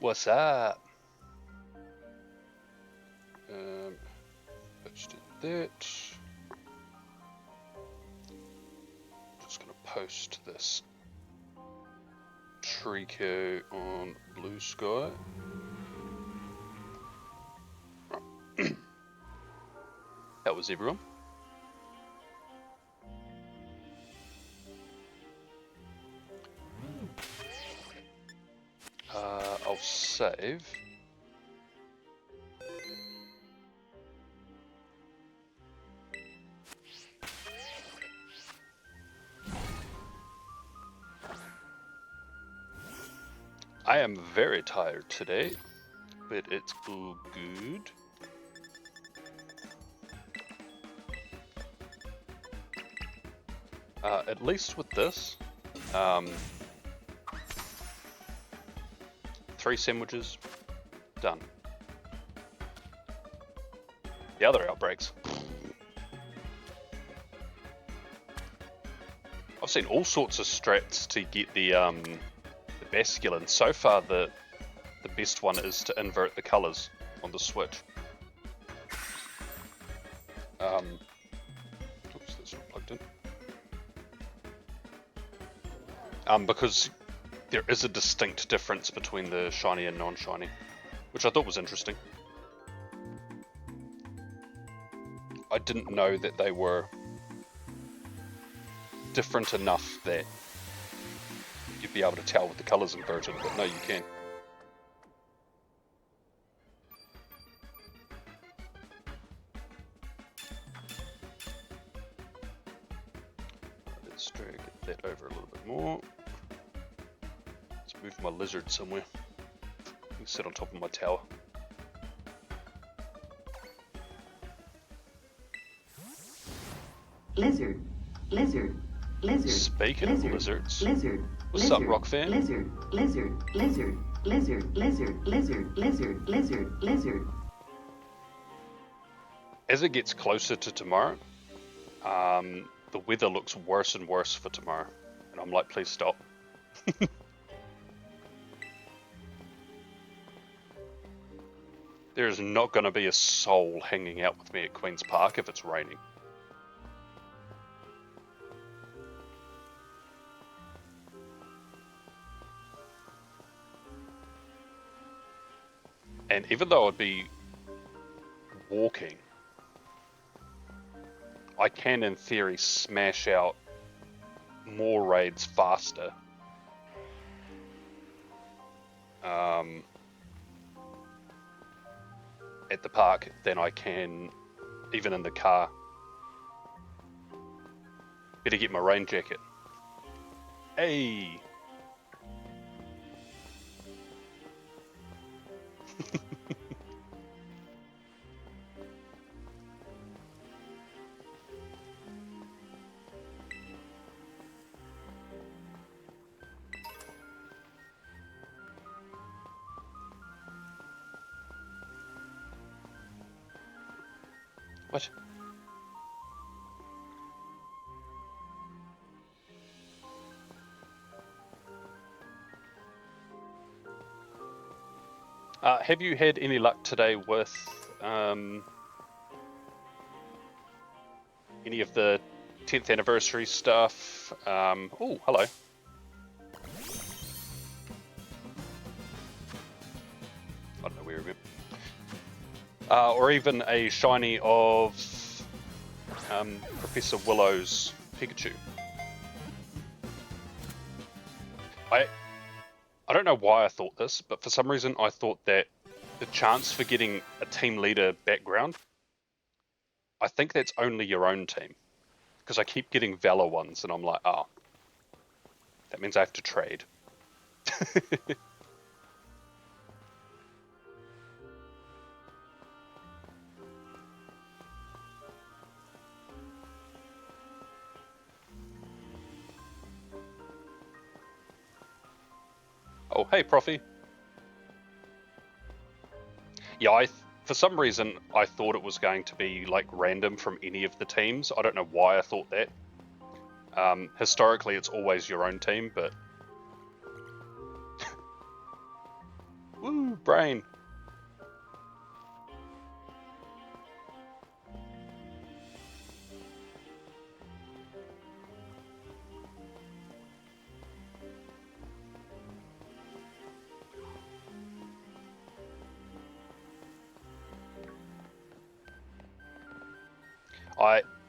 What's up? Posted that. Just gonna post this Trico on Blue Sky. That was everyone. I'll save. I am very tired today, but it's all good. At least with this, 3 sandwiches, done. The other outbreaks. I've seen all sorts of strats to get the basculin. So far, the best one is to invert the colors on the switch. Oops, that's not plugged in. Because there is a distinct difference between the shiny and non-shiny, which I thought was interesting. I didn't know that they were different enough that you'd be able to tell with the colours inverted, but no, you can. Let's drag that over a little bit more. Let's move my lizard somewhere. I can sit on top of my tower. Lizard, lizard, lizard. Speaking lizard, of lizards, lizard. what's lizard, up, Rock fan? Lizard, lizard, lizard, lizard, lizard, lizard, lizard, lizard, lizard. As it gets closer to tomorrow, the weather looks worse and worse for tomorrow, and I'm like, please stop. There's not going to be a soul hanging out with me at Queen's Park if it's raining. And even though I'd be walking, I can in theory smash out more raids faster. At the park than I can even in the car. Better get my rain jacket. Hey! What? Have you had any luck today with any of the 10th anniversary stuff? Oh, hello. I don't know where we went. Or even a shiny of Professor Willow's Pikachu. I don't know why I thought this, but for some reason I thought that the chance for getting a team leader background, I think that's only your own team. Because I keep getting Valor ones and I'm like, oh, that means I have to trade. Oh, hey, Profi. Yeah, for some reason, I thought it was going to be like random from any of the teams. I don't know why I thought that. Historically, it's always your own team, but Woo, brain.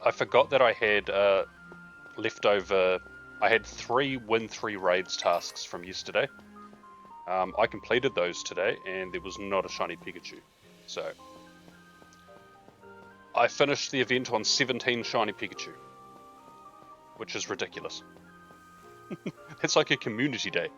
I forgot that I had leftover. I had 3 win 3 raids tasks from yesterday. I completed those today, and there was not a shiny Pikachu. So I finished the event on 17 shiny Pikachu, which is ridiculous. It's like a community day.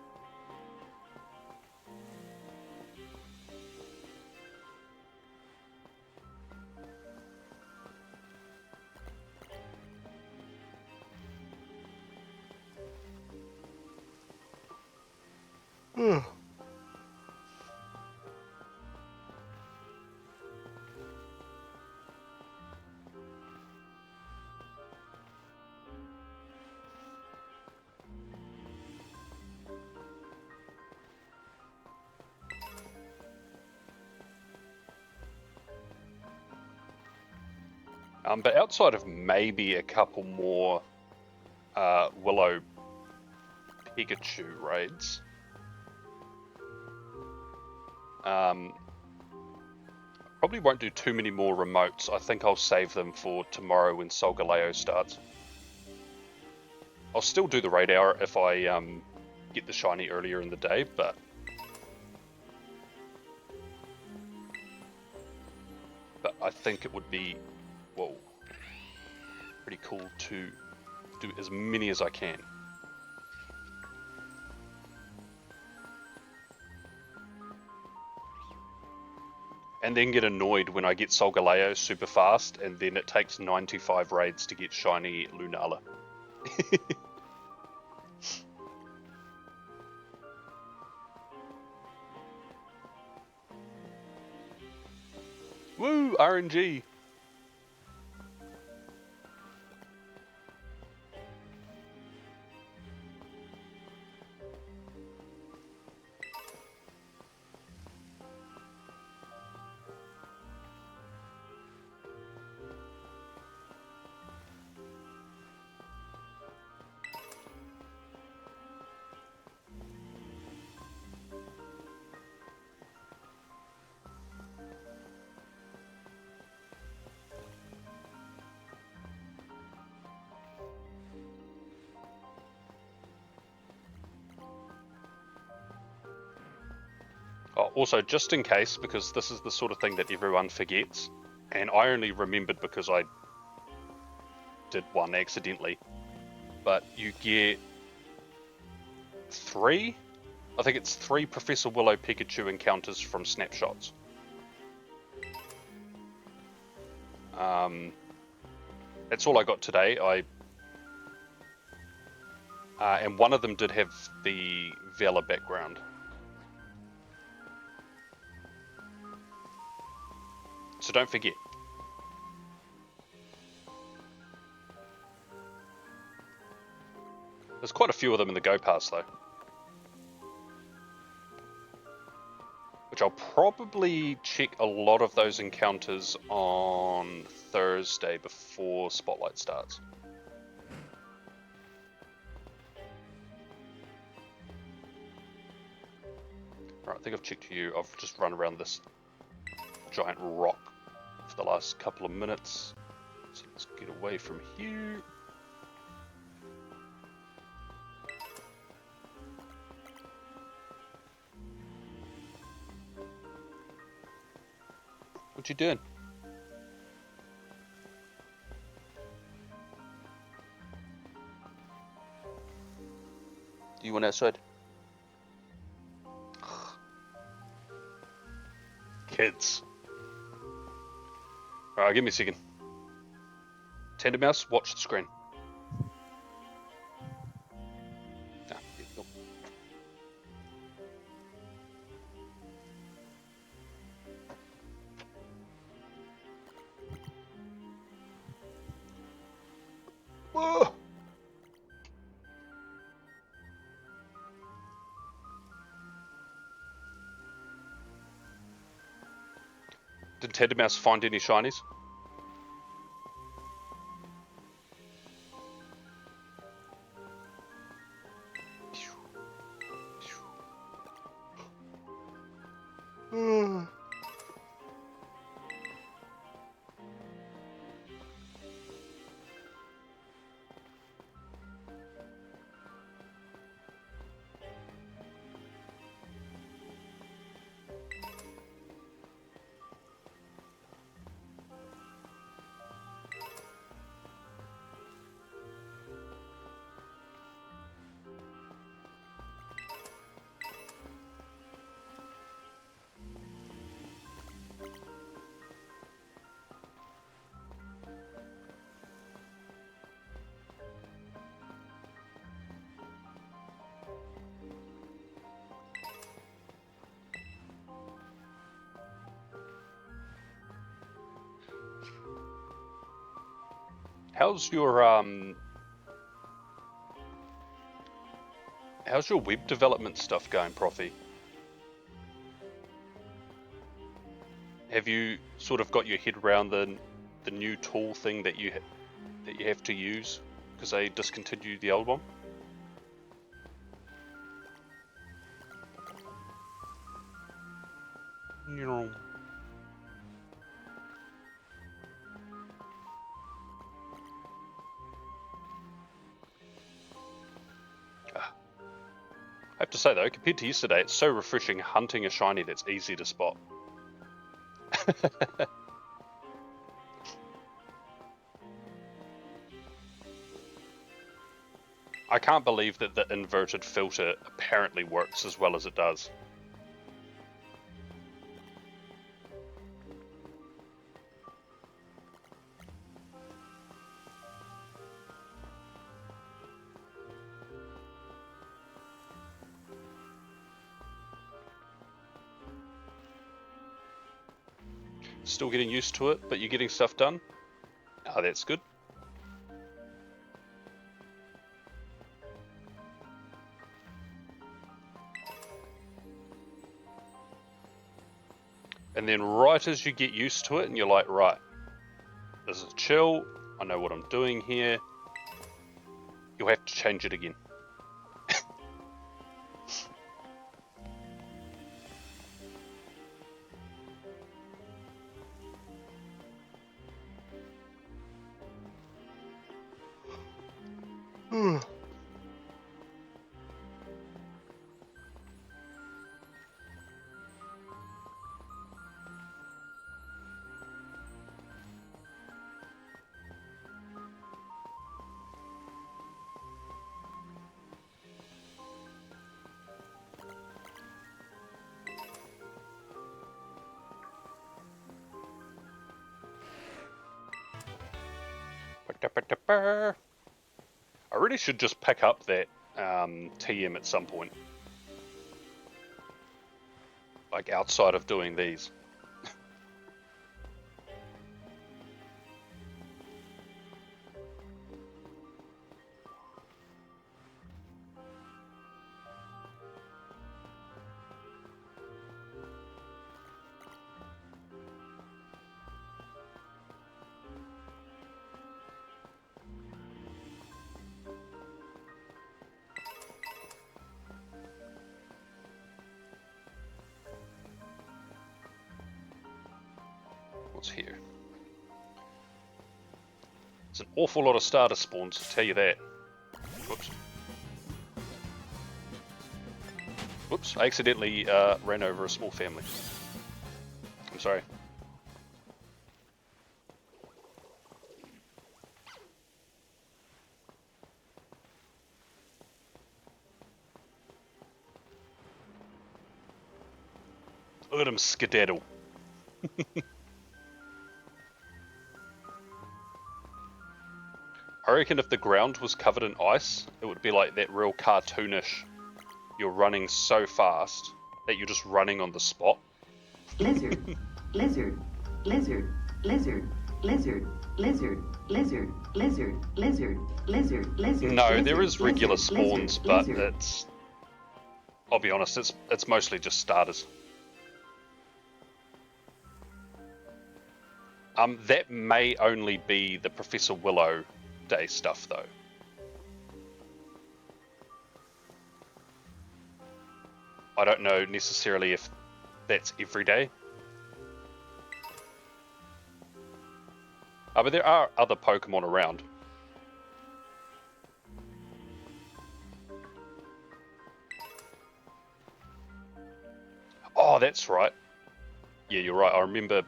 But outside of maybe a couple more Willow Pikachu raids, probably won't do too many more remotes. I think I'll save them for tomorrow when Solgaleo starts. I'll still do the raid hour if I get the shiny earlier in the day, but I think it would be, whoa, pretty cool to do as many as I can. And then get annoyed when I get Solgaleo super fast, and then it takes 95 raids to get shiny Lunala. Woo, RNG! Oh, also, just in case, because this is the sort of thing that everyone forgets, and I only remembered because I did one accidentally, but you get 3? I think it's 3 Professor Willow Pikachu encounters from snapshots. That's all I got today. And one of them did have the Vela background. So don't forget. There's quite a few of them in the Go Pass though. Which I'll probably check a lot of those encounters on Thursday before Spotlight starts. Alright, I think I've checked you. I've just run around this giant rock for the last couple of minutes. So let's get away from here. What you doing? Do you want outside? Kids. Alright, give me a second. Tandemaus, watch the screen. Ah, yeah, nope. Whoa! Did Tandemaus find any shinies? How's your web development stuff going, Profi? Have you sort of got your head around the new tool thing that you have to use because they discontinued the old one? I have to say though, compared to yesterday, it's so refreshing hunting a shiny that's easy to spot. I can't believe that the inverted filter apparently works as well as it does. Still getting used to it, but you're getting stuff done? Oh, that's good. And then right as you get used to it and you're like, right, this is chill, I know what I'm doing here, you'll have to change it again. I really should just pick up that TM at some point. Like outside of doing these. Here. It's an awful lot of starter spawns, I'll tell you that. Whoops. Whoops, I accidentally ran over a small family. I'm sorry. Look at him skedaddle. I reckon if the ground was covered in ice, it would be like that real cartoonish, you're running so fast that you're just running on the spot. Lizard, lizard, lizard, lizard, lizard, lizard, lizard, lizard, lizard, lizard, lizard. No, there is regular spawns, but it's, I'll be honest, it's mostly just starters. That may only be the Professor Willow Day stuff, though. I don't know necessarily if that's every day. But there are other Pokemon around. Oh, that's right. Yeah, you're right. I remember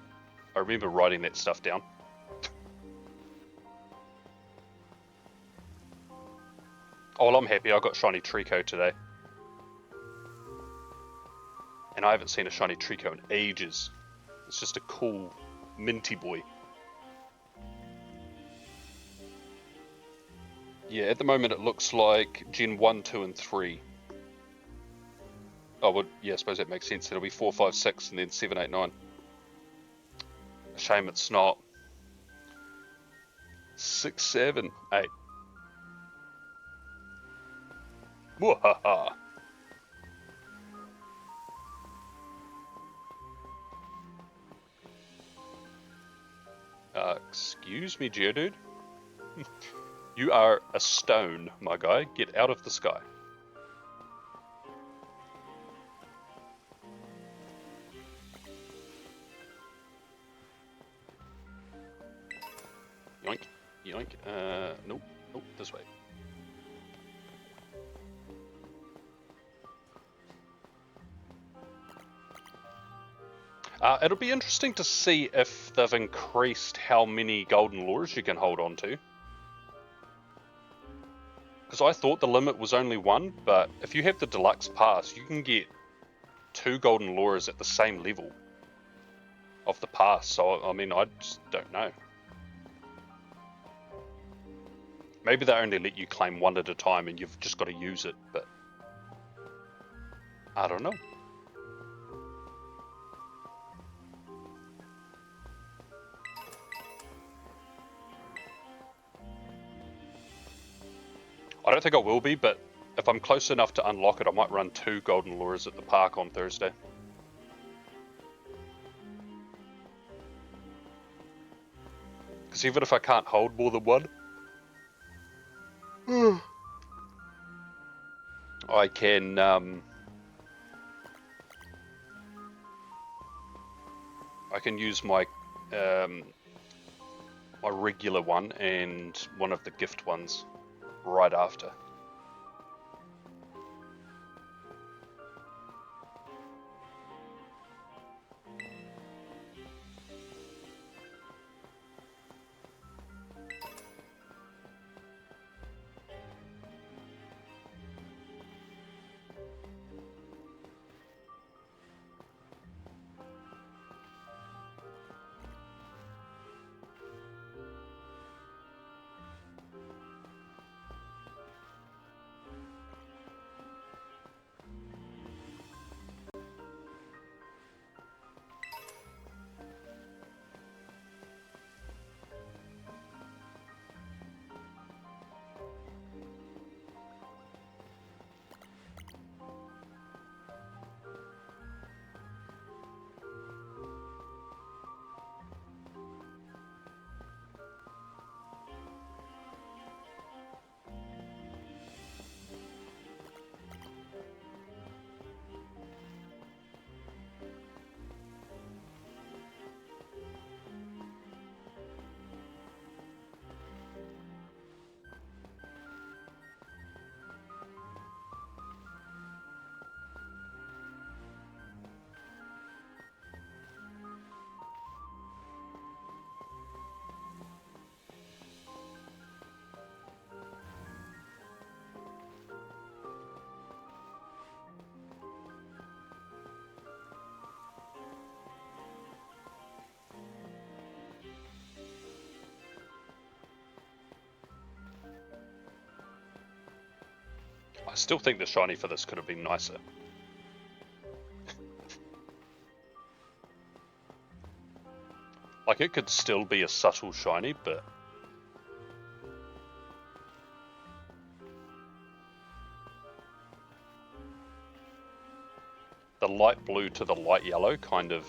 writing that stuff down. Oh, well, I'm happy. I got Shiny Trico today. And I haven't seen a Shiny Trico in ages. It's just a cool, minty boy. Yeah, at the moment it looks like Gen 1, 2, and 3. Oh, well, yeah, I suppose that makes sense. It'll be 4, 5, 6, and then 7, 8, 9. A shame it's not 6, 7, 8. Mwahaha. Excuse me, Geodude. You are a stone, my guy. Get out of the sky. Yoink, yoink. Nope, nope, this way. It'll be interesting to see if they've increased how many golden lures you can hold on to. Because I thought the limit was only 1, but if you have the deluxe pass, you can get 2 golden lures at the same level of the pass. So, I mean, I just don't know. Maybe they only let you claim 1 at a time and you've just got to use it, but I don't know. I don't think I will be, but if I'm close enough to unlock it, I might run 2 golden lures at the park on Thursday. Because even if I can't hold more than 1, I can use my my regular one and one of the gift ones right after. I still think the shiny for this could have been nicer. Like, it could still be a subtle shiny, but the light blue to the light yellow kind of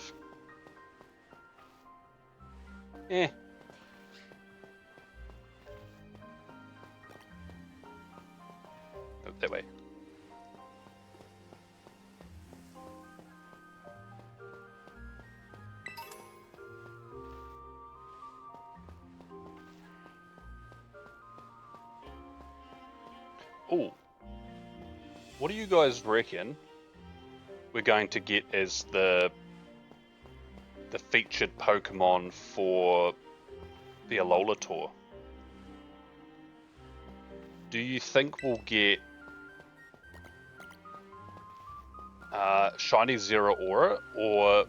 Eh. Oh, that way. Oh. What do you guys reckon we're going to get as the featured Pokemon for the Alola Tour? Do you think we'll get Shiny Zeraora, or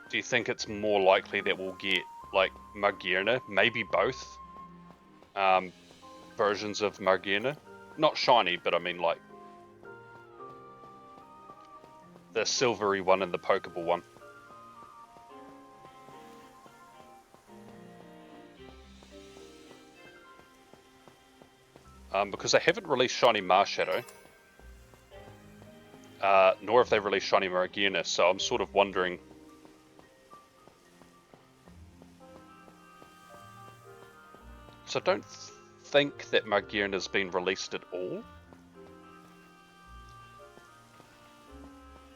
do you think it's more likely that we'll get like Margirna, maybe both versions of Margirna? Not shiny, but I mean like the silvery one and the Pokeball one. Because they haven't released Shiny Marshadow, nor have they released Shiny Margirna, so I'm sort of wondering. So I don't think that Margirna's been released at all.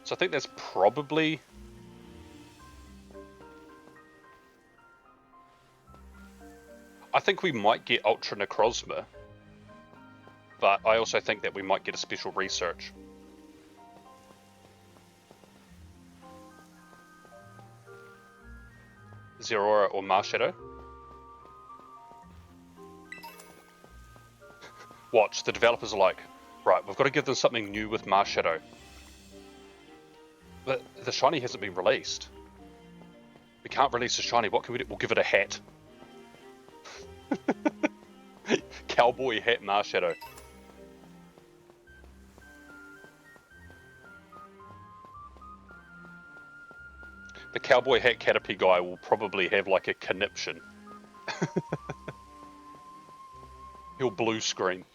So I think that's probably... I think we might get Ultra Necrozma, but I also think that we might get a special research. Zeraora or Marshadow. Watch, the developers are like, right, we've got to give them something new with Marshadow. But the shiny hasn't been released. We can't release a shiny, what can we do? We'll give it a hat. Cowboy hat Marshadow. The cowboy hat Caterpie guy will probably have like a conniption. He'll blue screen.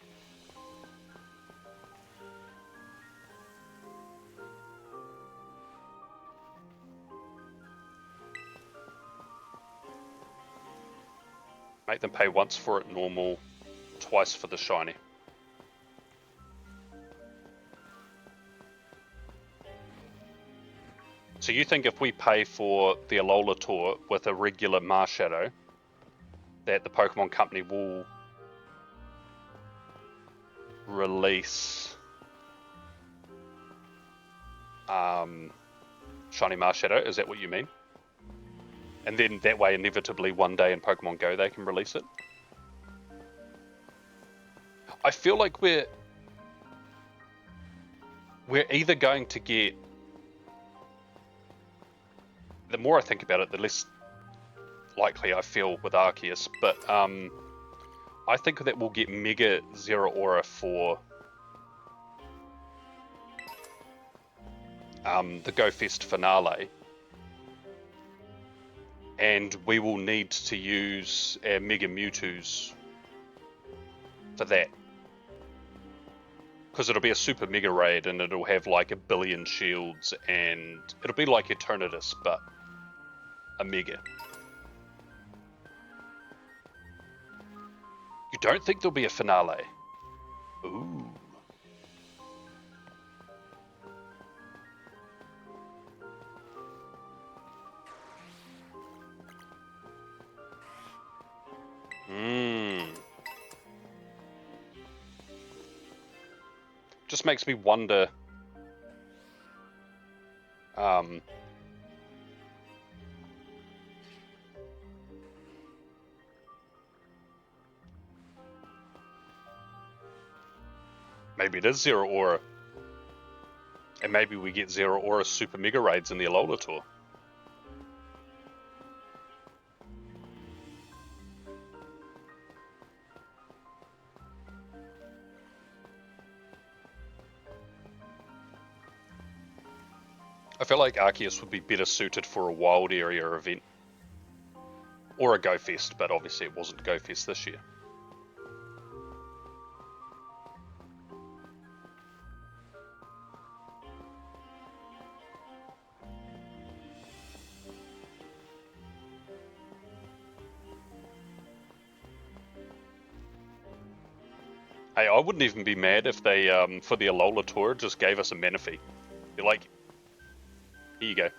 Make them pay once for it normal, twice for the shiny. So you think if we pay for the Alola Tour with a regular Marshadow, that the Pokemon Company will release Shiny Marshadow? Is that what you mean? And then that way, inevitably, one day in Pokemon Go, they can release it? I feel like we're either going to get... The more I think about it, the less likely I feel with Arceus, but I think that we'll get Mega Zeraora for the Go Fest finale, and we will need to use our Mega Mewtwo's for that, because it'll be a super mega raid and it'll have like 1 billion shields and it'll be like Eternatus but a mega. You don't think there'll be a finale? Ooh. Just makes me wonder. Maybe it is Zeraora. And maybe we get Zeraora Super Mega Raids in the Alola Tour. I feel like Arceus would be better suited for a wild area event. Or a Go Fest, but obviously it wasn't Go Fest this year. Hey, I wouldn't even be mad if they, for the Alola tour, just gave us a Manaphy. You're like, here you go.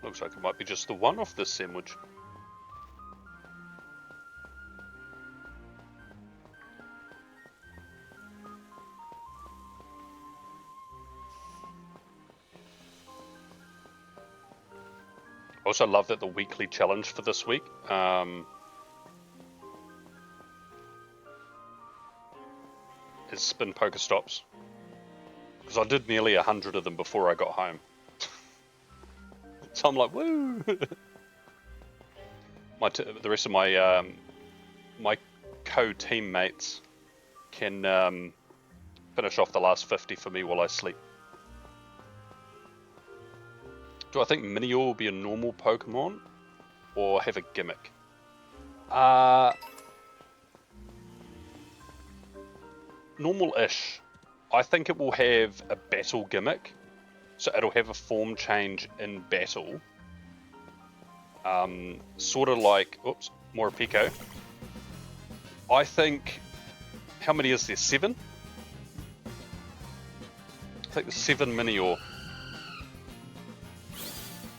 Looks like it might be just the one off this sandwich. I also love that the weekly challenge for this week is spin Pokestops. Because I did nearly 100 of them before I got home. So I'm like, woo! The rest of my my co-teammates can finish off the last 50 for me while I sleep. Do I think Minior will be a normal Pokemon or have a gimmick? Normal-ish. I think it will have a battle gimmick, so it'll have a form change in battle. Sort of like, oops, Morpeko. I think, how many is there? 7? I think there's 7 Minior.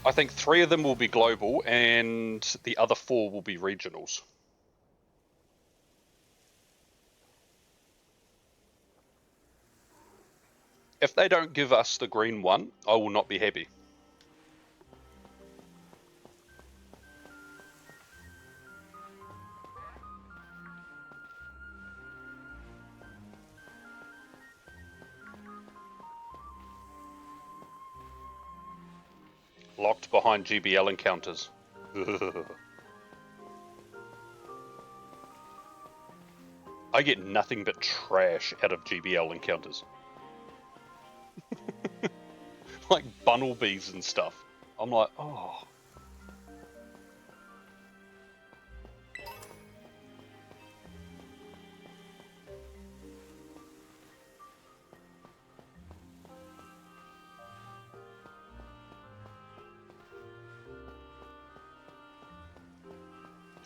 I think 3 of them will be global and the other 4 will be regionals. If they don't give us the green one, I will not be happy. Locked behind GBL encounters. I get nothing but trash out of GBL encounters. Like bumblebees and stuff. I'm like, oh.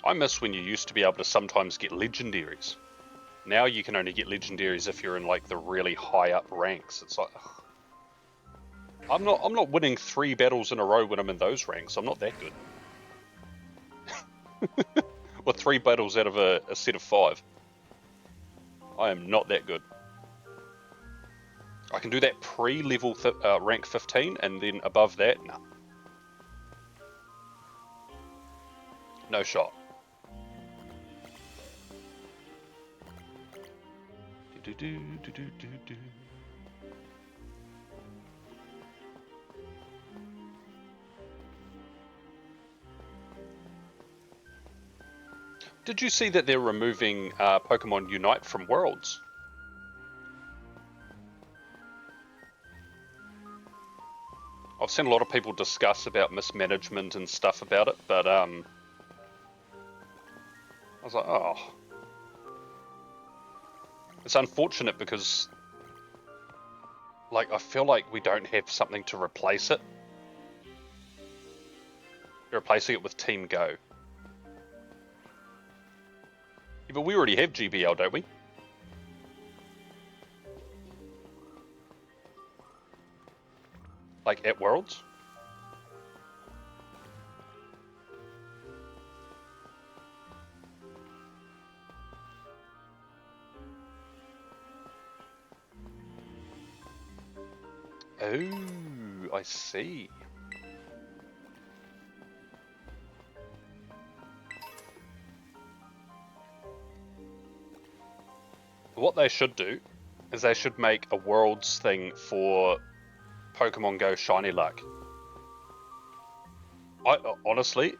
I miss when you used to be able to sometimes get legendaries. Now you can only get legendaries if you're in like the really high up ranks. It's like, ugh. I'm not winning 3 battles in a row when I'm in those ranks. I'm not that good. Or 3 battles out of a set of 5. I am not that good. I can do that pre-level rank 15, and then above that, no. No shot. Did you see that they're removing Pokemon Unite from Worlds? I've seen a lot of people discuss about mismanagement and stuff about it, but I was like, oh. It's unfortunate because, like, I feel like we don't have something to replace it. You're replacing it with Team Go. Yeah, but we already have GBL, don't we? Like, at Worlds? Oh, I see. What they should do is they should make a Worlds thing for Pokemon Go Shiny Luck. Honestly,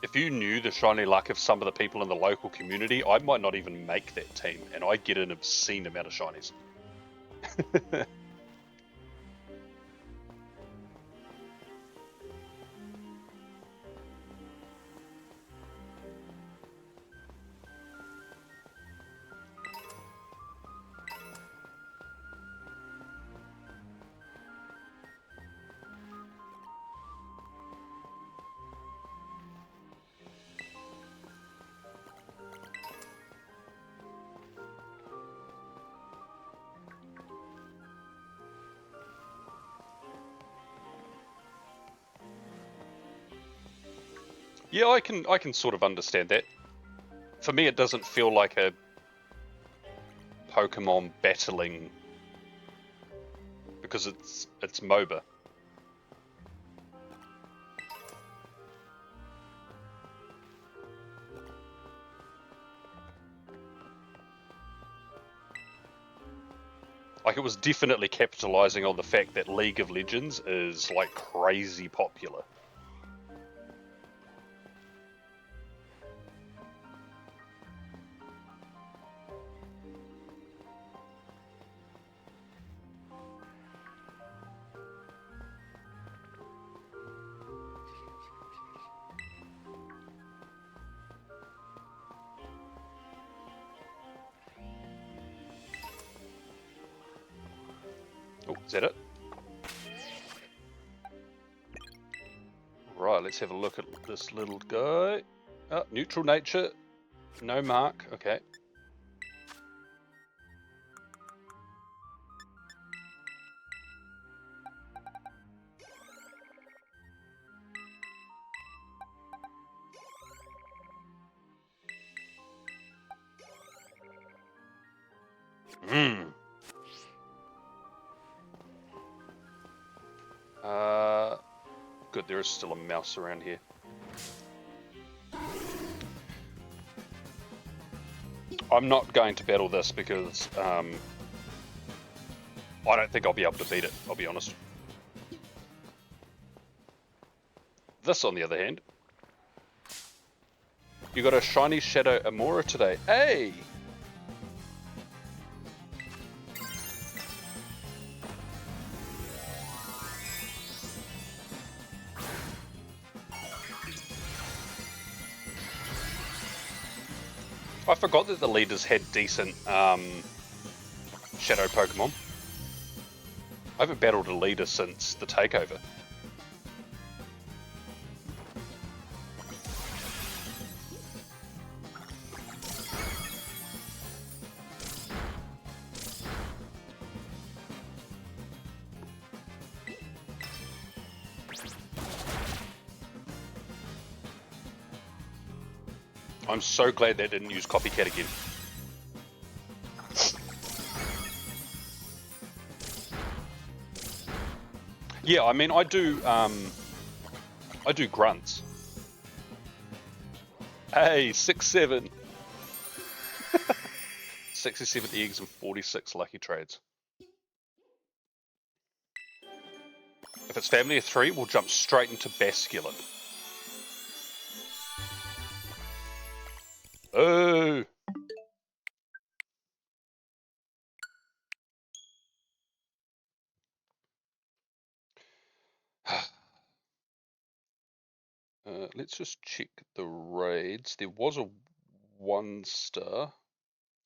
if you knew the Shiny Luck of some of the people in the local community, I might not even make that team, and I get an obscene amount of shinies. Yeah, I can sort of understand that. For me, it doesn't feel like a Pokemon battling because it's MOBA. Like, it was definitely capitalizing on the fact that League of Legends is like crazy popular. Oh, is that it? Right, let's have a look at this little guy. Oh, neutral nature, no mark. Okay. Hmm. Good. There is still a mouse around here. I'm not going to battle this because I don't think I'll be able to beat it. I'll be honest. This, on the other hand, you got a shiny Shadow Amora today. Hey! I forgot that the leaders had decent Shadow Pokemon. I haven't battled a leader since the takeover. I'm so glad they didn't use Copycat again. Yeah, I mean, I do grunts. Hey, 6-7. 67 eggs and 46 lucky trades. If it's family of 3, we'll jump straight into Basculin. Oh! Let's just check the raids. There was a 1-star.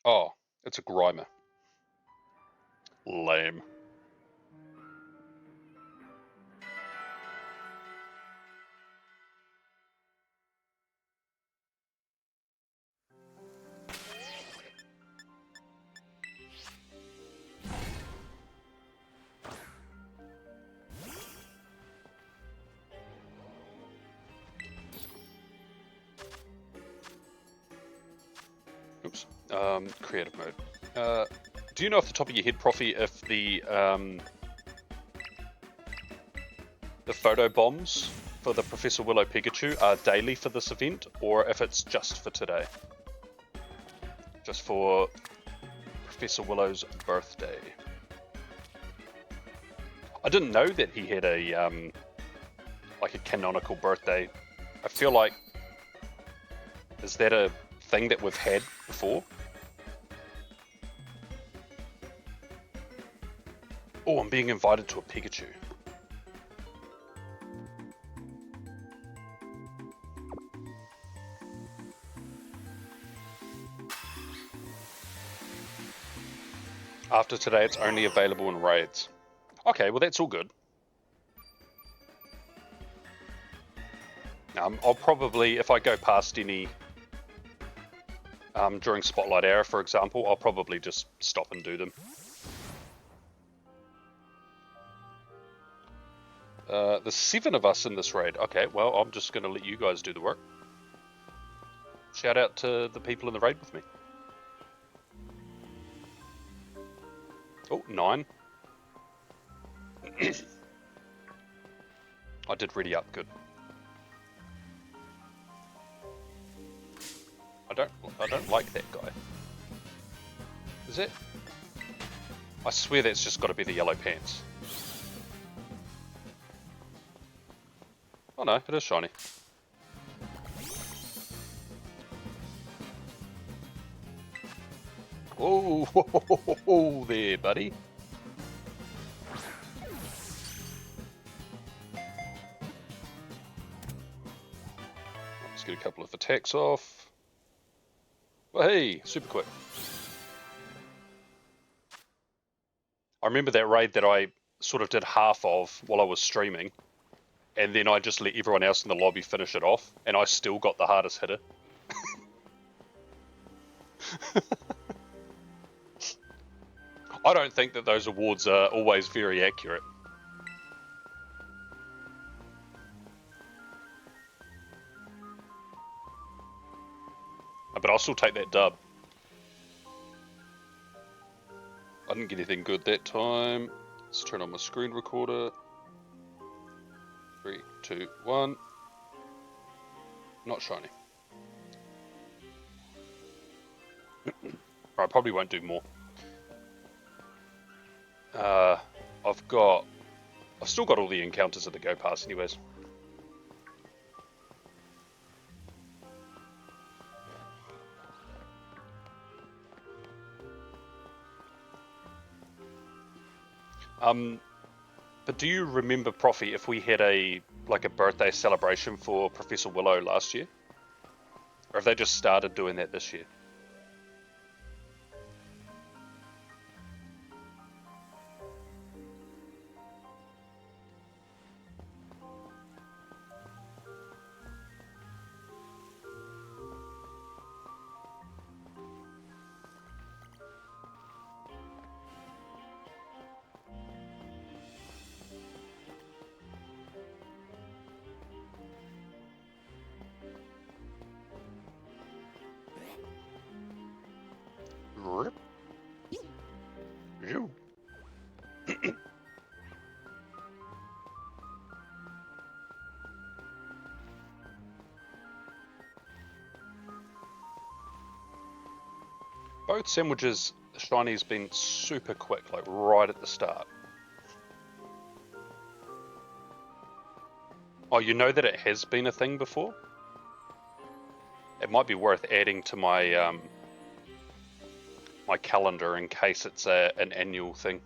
Oh, It's a Grimer. Lame. Oops. Creative mode. Do you know off the top of your head, Profi, if the photo bombs for the Professor Willow Pikachu are daily for this event, or if it's just for today? Just for Professor Willow's birthday. I didn't know that he had a like a canonical birthday. I feel like, is that a thing that we've had before? Oh, I'm being invited to a Pikachu. After today, it's only available in raids. Okay, well that's all good. I'll probably, if I go past any during Spotlight Era, for example, I'll probably just stop and do them. There's 7 of us in this raid. Okay, well, I'm just going to let you guys do the work. Shout out to the people in the raid with me. Oh, 9. I did ready up, good. I don't like that guy. Is it? I swear that's just got to be the yellow pants. Oh no, it is shiny. Oh, there, buddy. Let's get a couple of attacks off. Well, hey, super quick. I remember that raid that I sort of did half of while I was streaming, and then I just let everyone else in the lobby finish it off, and I still got the hardest hitter. I don't think that those awards are always very accurate. But I'll still take that dub. I didn't get anything good that time. Let's turn on my screen recorder. 3, 2, 1. Not shiny. I probably won't do more. I've still got all the encounters at the go pass anyways. But do you remember, Profi, if we had a birthday celebration for Professor Willow last year? Or have they just started doing that this year? Rip. You. Both sandwiches, Shiny's been super quick, like right at the start. Oh, you know that it has been a thing before? It might be worth adding to my my calendar in case it's an annual thing.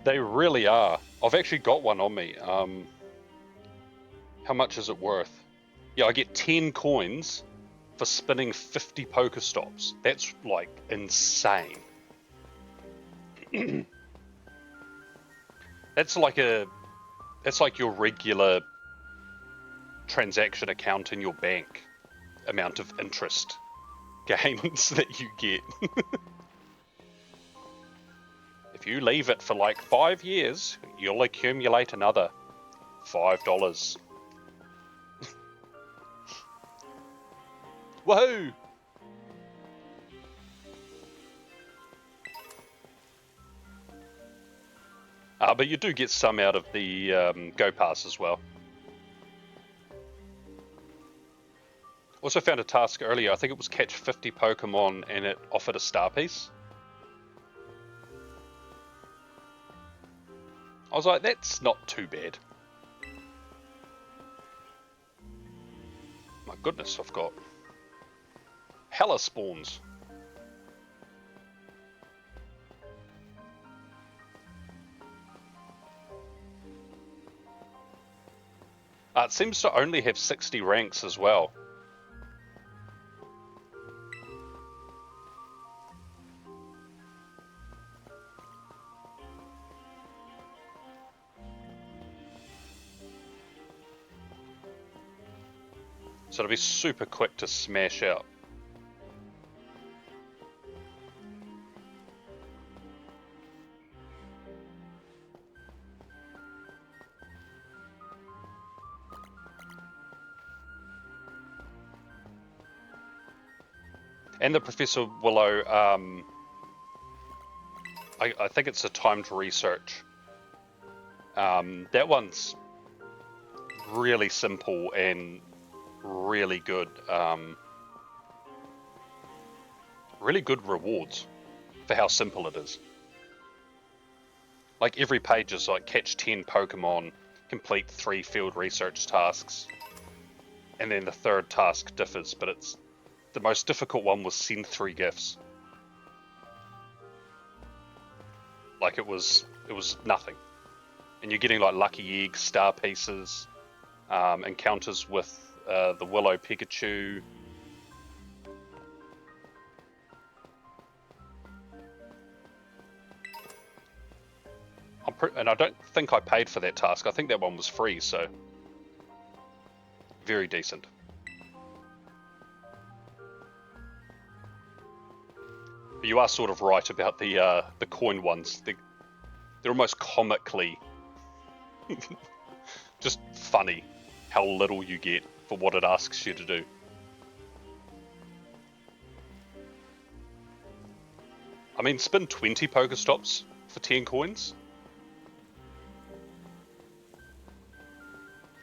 They really are. I've actually got one on me. How much is it worth? Yeah, I get 10 coins for spinning 50 Pokestops. That's like insane. That's like your regular transaction account in your bank amount of interest gains that you get. If you leave it for like 5 years, you'll accumulate another $5. Woohoo! But you do get some out of the Go Pass as well. Also found a task earlier, I think it was catch 50 Pokemon, and it offered a star piece. I was like, that's not too bad. My goodness, I've got hella spawns. It seems to only have 60 ranks as well. So it'll be super quick to smash out. And the Professor Willow, I think it's a timed research. That one's really simple and really good. Really good rewards for how simple it is. Like every page is like catch 10 Pokemon, complete 3 field research tasks, and then the third task differs, but it's the most difficult one was send 3 gifts. Like it was nothing. And you're getting like lucky eggs, star pieces, encounters with the Willow Pikachu. And I don't think I paid for that task. I think that one was free, so very decent. But you are sort of right about the coin ones. They're almost comically just funny how little you get for what it asks you to do. I mean, spin 20 Pokestops for 10 coins.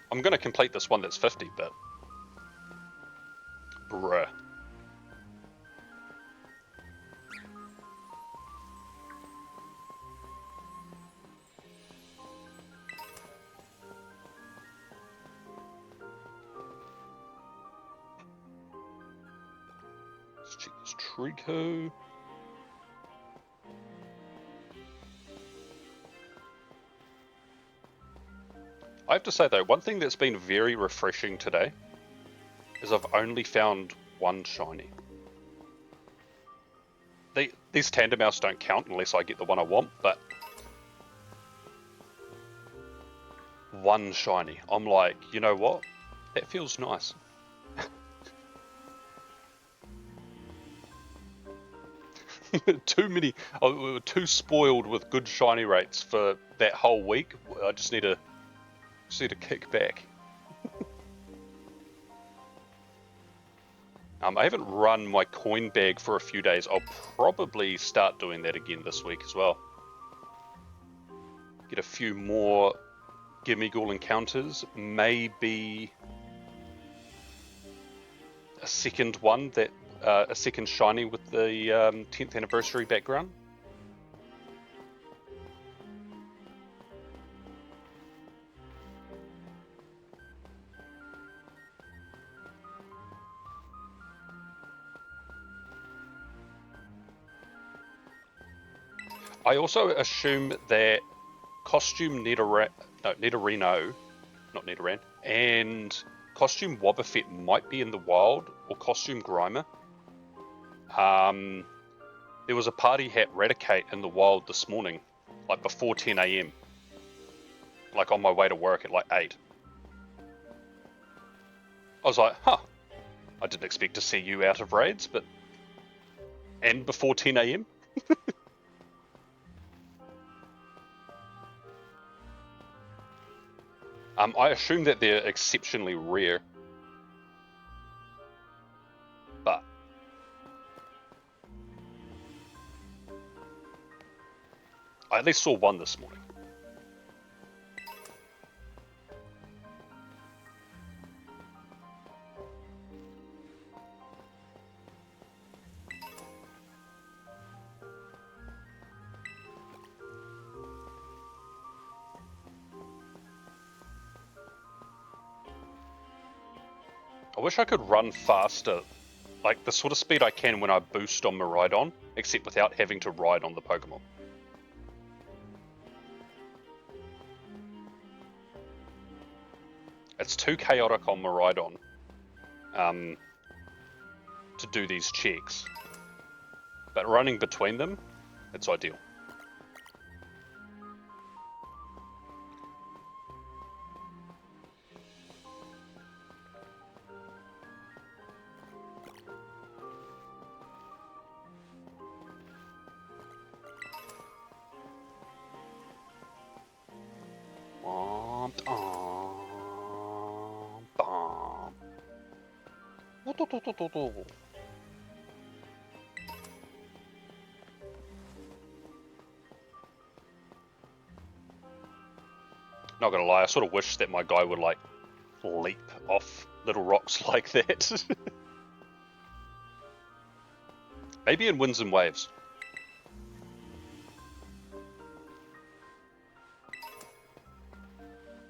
I'm going to complete this one that's 50, but bruh. Let's check this Trico. I have to say though, one thing that's been very refreshing today is I've only found one shiny. These Tandemaus don't count unless I get the one I want, but one shiny. I'm like, you know what? That feels nice. Too many. We were too spoiled with good shiny rates for that whole week. I just need to kick back. I haven't run my coin bag for a few days. I'll probably start doing that again this week as well. Get a few more Gimmighoul encounters. Maybe a second one, a second shiny with the 10th anniversary background. I also assume that Costume Nidorino, not Nidoran, and Costume Wobbuffet might be in the wild, or Costume Grimer. There was a party hat Raticate in the wild this morning, like before 10 AM. Like on my way to work at like 8. I was like, huh, I didn't expect to see you out of raids, but... And before 10 AM? I assume that they're exceptionally rare. But... I at least saw one this morning. I wish I could run faster, like the sort of speed I can when I boost on Miraidon, except without having to ride on the Pokemon. It's too chaotic on Miraidon to do these checks, but running between them, it's ideal. Not gonna lie, I sort of wish that my guy would like leap off little rocks like that. Maybe in Winds and Waves.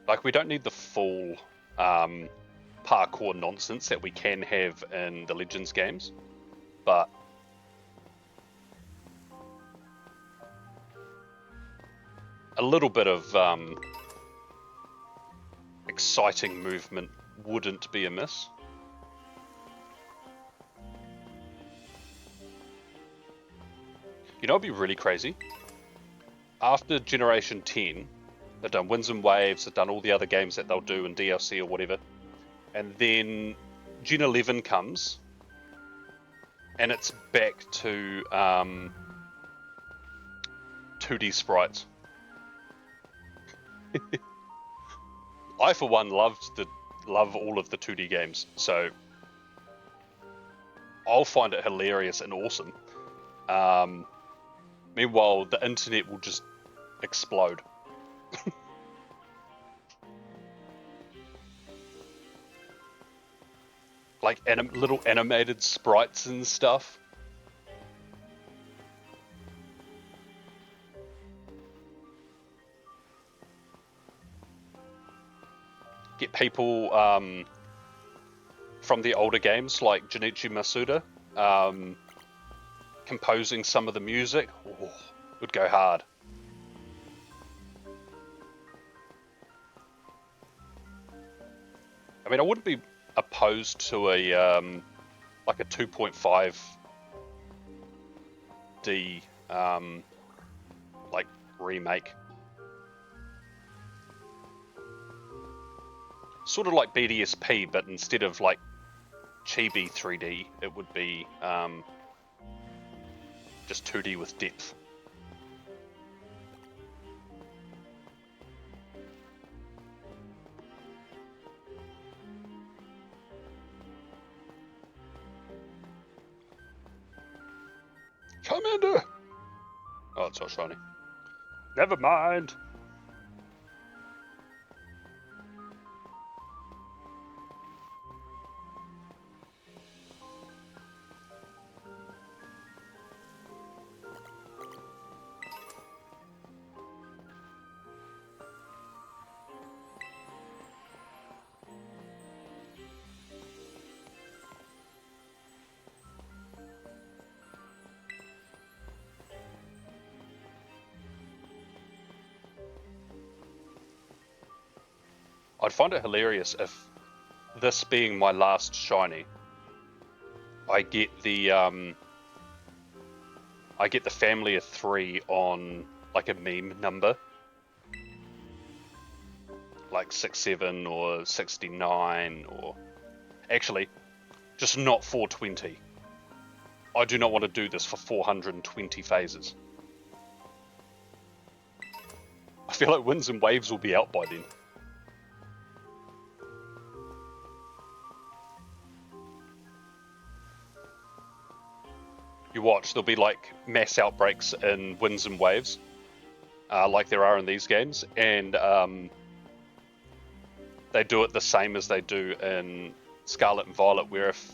Like, we don't need the full parkour nonsense that we can have in the Legends games, but a little bit of exciting movement wouldn't be amiss. You know, it'd be really crazy. After Generation 10, they've done Winds and Waves, they've done all the other games that they'll do in DLC or whatever, and then Gen 11 comes, and it's back to 2D sprites. I, for one, love all of the 2D games, so I'll find it hilarious and awesome. Meanwhile, the internet will just explode. Like little animated sprites and stuff. Get people from the older games like Junichi Masuda composing some of the music. Oh, would go hard. I mean, I wouldn't be opposed to a like a 2.5D like remake. Sort of like BDSP, but instead of like chibi 3D, it would be just 2D with depth. Commander! Oh, it's not shiny. Never mind. I'd find it hilarious if, this being my last shiny, I get the family of 3 on like a meme number, like 67 or 69, or actually just not 420. I do not want to do this for 420 phases. I feel like Winds and Waves will be out by then. You watch, there'll be like mass outbreaks in Winds and Waves, like there are in these games, and they do it the same as they do in Scarlet and Violet, where if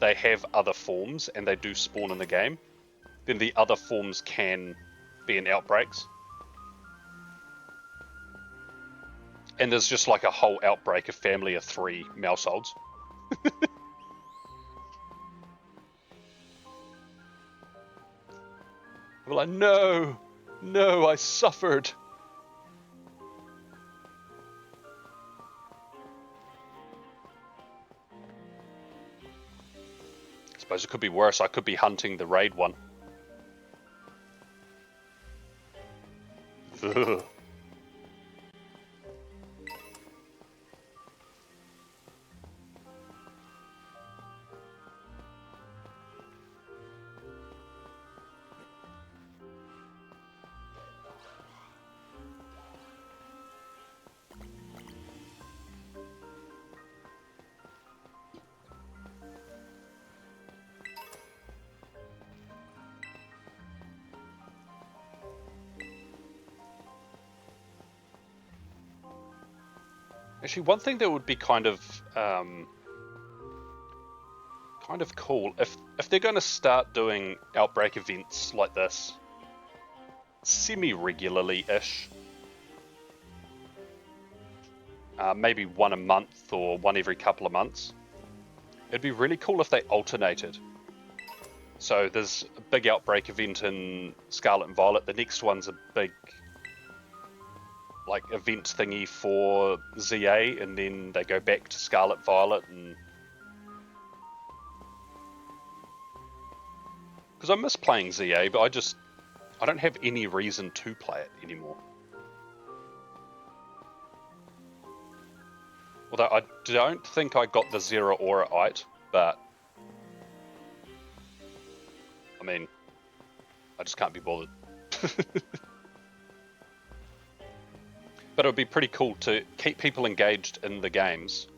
they have other forms and they do spawn in the game, then the other forms can be in outbreaks. And there's just like a whole outbreak of family of 3 mouseholds. We're like, no, I suffered. I suppose it could be worse. I could be hunting the raid one. Ugh. Actually, one thing that would be kind of cool, if they're going to start doing outbreak events like this semi-regularly-ish, maybe one a month or one every couple of months, it'd be really cool if they alternated. So there's a big outbreak event in Scarlet and Violet, the next one's a big like event thingy for ZA, and then they go back to Scarlet Violet, and because I miss playing ZA, but I don't have any reason to play it anymore. Although I don't think I got the Zero Aura Ite, but I mean, I just can't be bothered. But it would be pretty cool to keep people engaged in the games.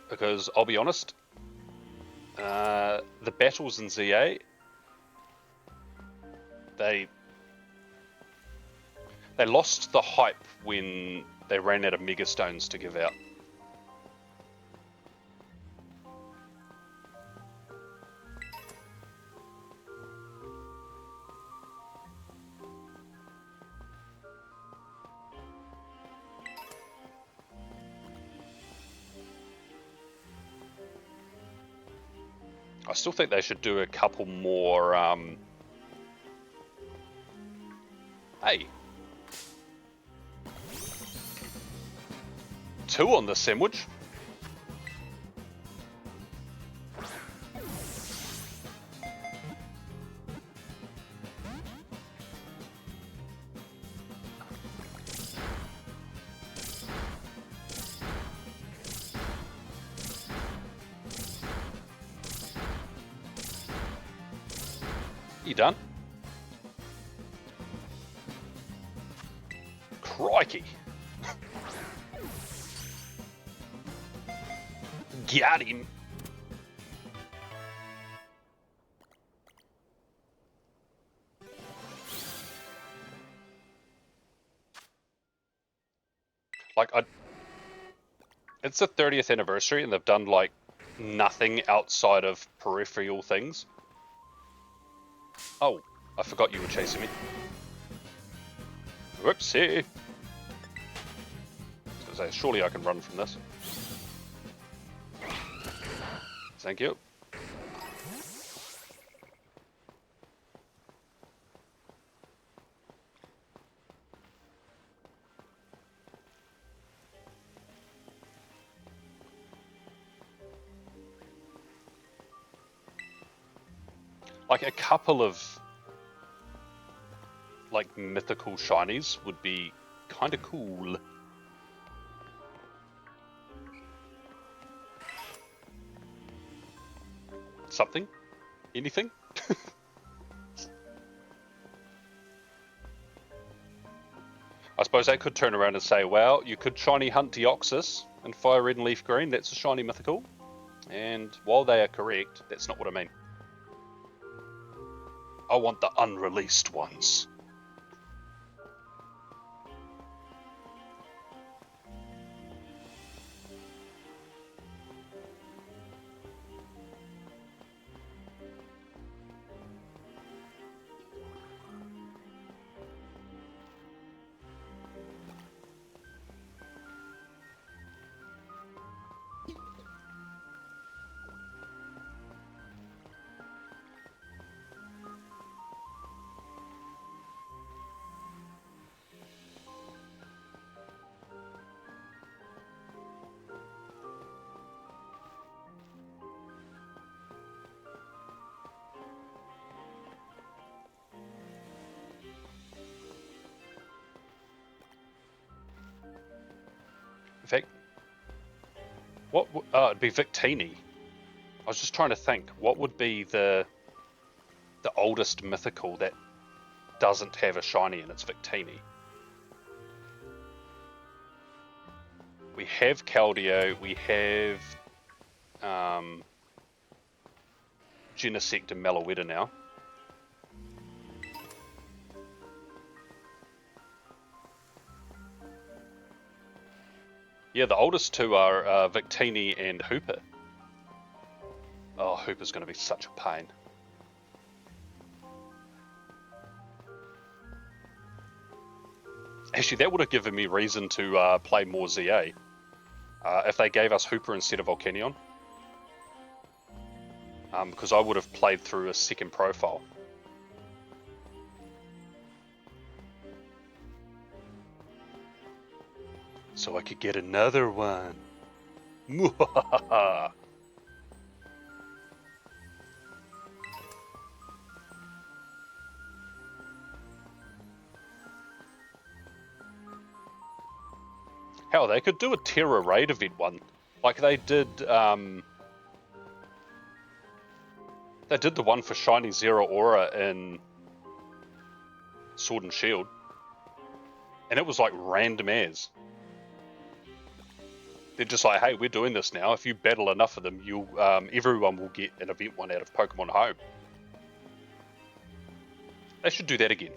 Because I'll be honest, the battles in ZA, they lost the hype when they ran out of Mega Stones to give out. I still think they should do a couple more, hey. 2 on the sandwich. You done? Crikey. Got him. Like, it's the 30th anniversary and they've done like nothing outside of peripheral things. Oh, I forgot you were chasing me. Whoopsie. I was gonna say, surely I can run from this. Thank you. Like a couple of like mythical shinies would be kind of cool. Something? Anything? I suppose they could turn around and say, well, you could shiny hunt Deoxys and fire red and leaf green, that's a shiny mythical. And while they are correct, that's not what I mean. I want the unreleased ones. In fact, what it'd be Victini. I was just trying to think, what would be the oldest mythical that doesn't have a shiny and it's Victini? We have Keldeo, we have Genesect and Meloetta now. Yeah, the oldest two are Victini and Hooper. Oh, Hooper's going to be such a pain. Actually, that would have given me reason to play more ZA. If they gave us Hooper instead of Volcanion. Because I would have played through a second profile. So I could get another one. Hell, they could do a Terra Raid event one. Like they did the one for Shiny Zero Aura in Sword and Shield. And it was like random as. They're just like, hey, we're doing this now. If you battle enough of them, you'll everyone will get an event one out of Pokemon Home. They should do that again.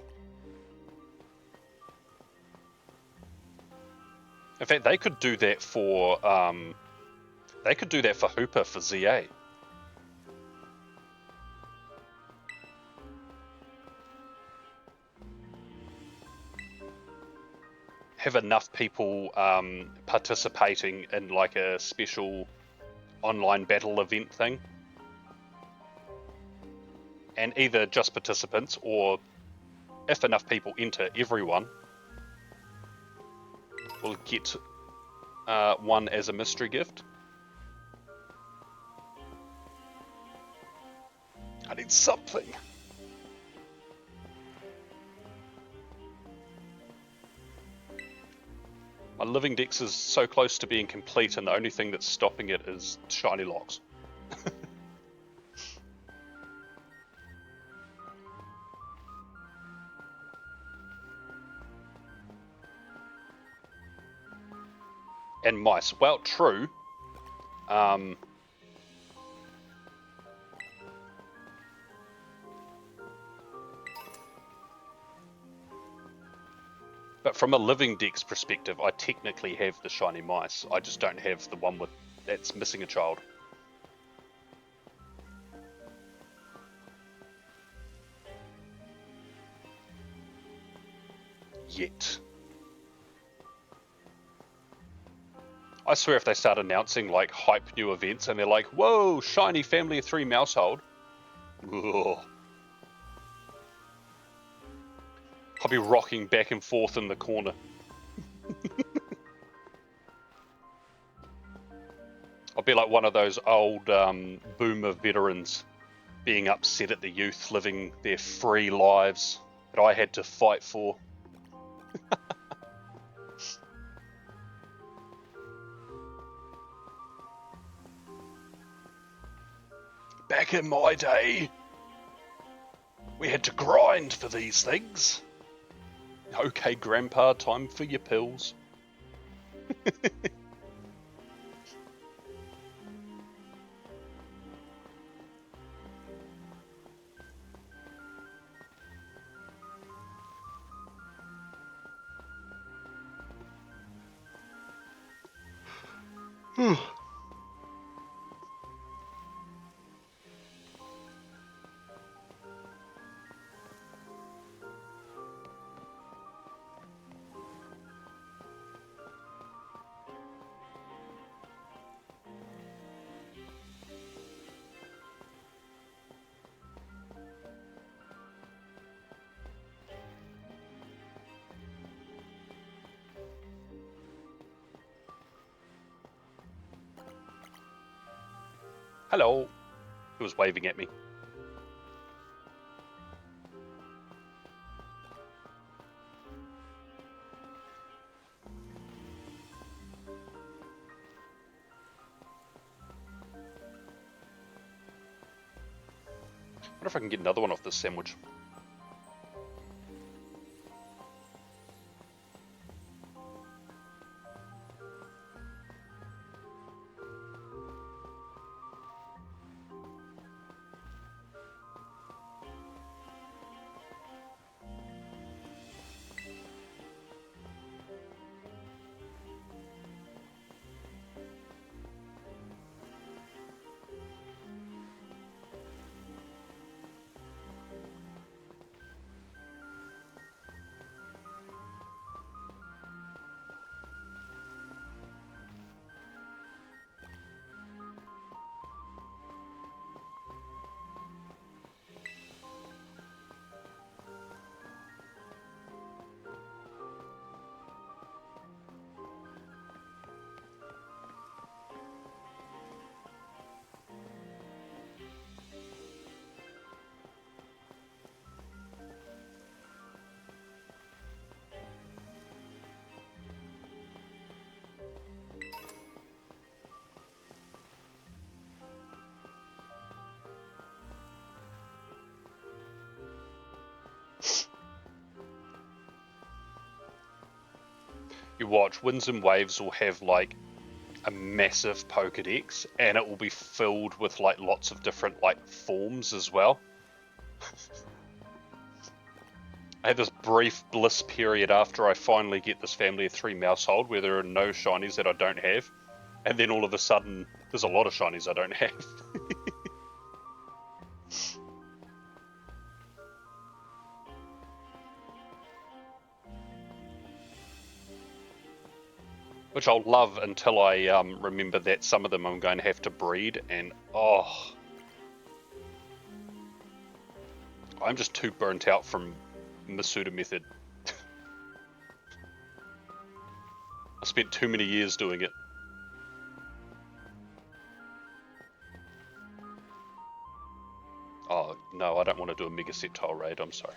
In fact, they could do that for Hooper for ZA. Have enough people participating in like a special online battle event thing, and either just participants, or if enough people enter, everyone will get one as a mystery gift. I need something. My living dex is so close to being complete, and the only thing that's stopping it is shiny locks. And mice. Well, true. But from a living dex perspective, I technically have the shiny mice. I just don't have the one that's missing a child. Yet. I swear if they start announcing like hype new events and they're like, whoa, shiny family of 3 mousehold. Ugh. I'll be rocking back and forth in the corner. I'll be like one of those old boomer veterans being upset at the youth living their free lives that I had to fight for. Back in my day, we had to grind for these things. Okay, Grandpa, time for your pills. Hello. He was waving at me. I wonder if I can get another one off this sandwich. You watch, Winds and Waves will have like a massive Pokedex and it will be filled with like lots of different like forms as well. I have this brief bliss period after I finally get this family of 3 mousehold where there are no shinies that I don't have, and then all of a sudden there's a lot of shinies I don't have. Which I'll love until I remember that some of them I'm going to have to breed, and oh, I'm just too burnt out from Masuda method. I spent too many years doing it. Oh no, I don't want to do a Mega Sceptile raid, I'm sorry.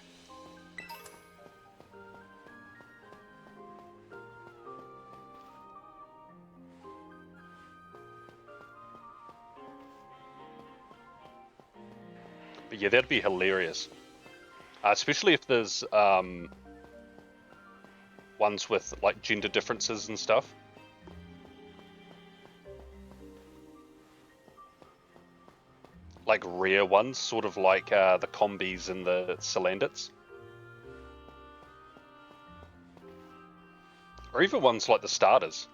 But yeah, that'd be hilarious. Especially if there's ones with like gender differences and stuff. Like rare ones, sort of like the combis and the Salandits. Or even ones like the starters.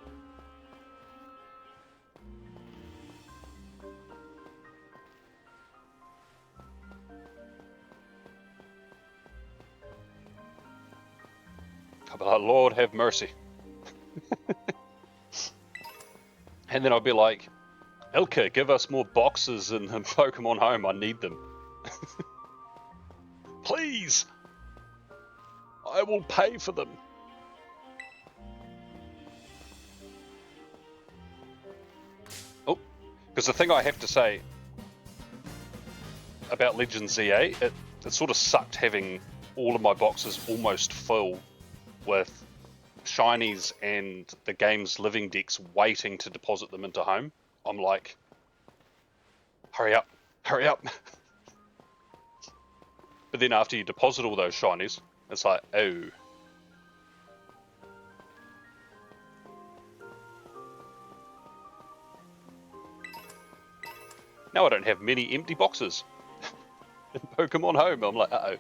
I'll be like, Lord have mercy. And then I'll be like, Ilka, give us more boxes in Pokemon Home. I need them. Please! I will pay for them. Oh, because the thing I have to say about Legends ZA, it sort of sucked having all of my boxes almost full with shinies and the game's living decks waiting to deposit them into Home. I'm like, hurry up, hurry up. But then after you deposit all those shinies, it's like, oh. Now I don't have many empty boxes in Pokemon Home. I'm like, uh-oh.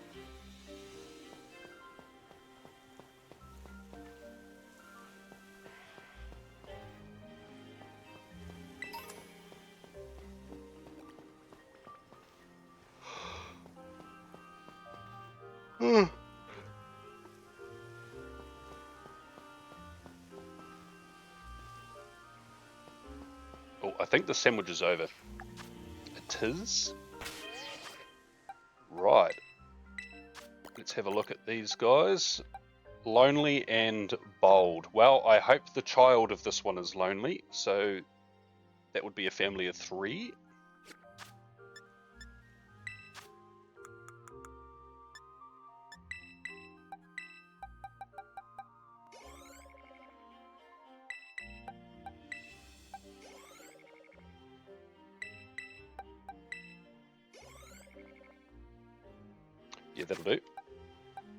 Oh, I think the sandwich is over. It is? Right. Let's have a look at these guys. Lonely and bold. Well, I hope the child of this one is lonely, so that would be a family of 3. Yeah, that'll do.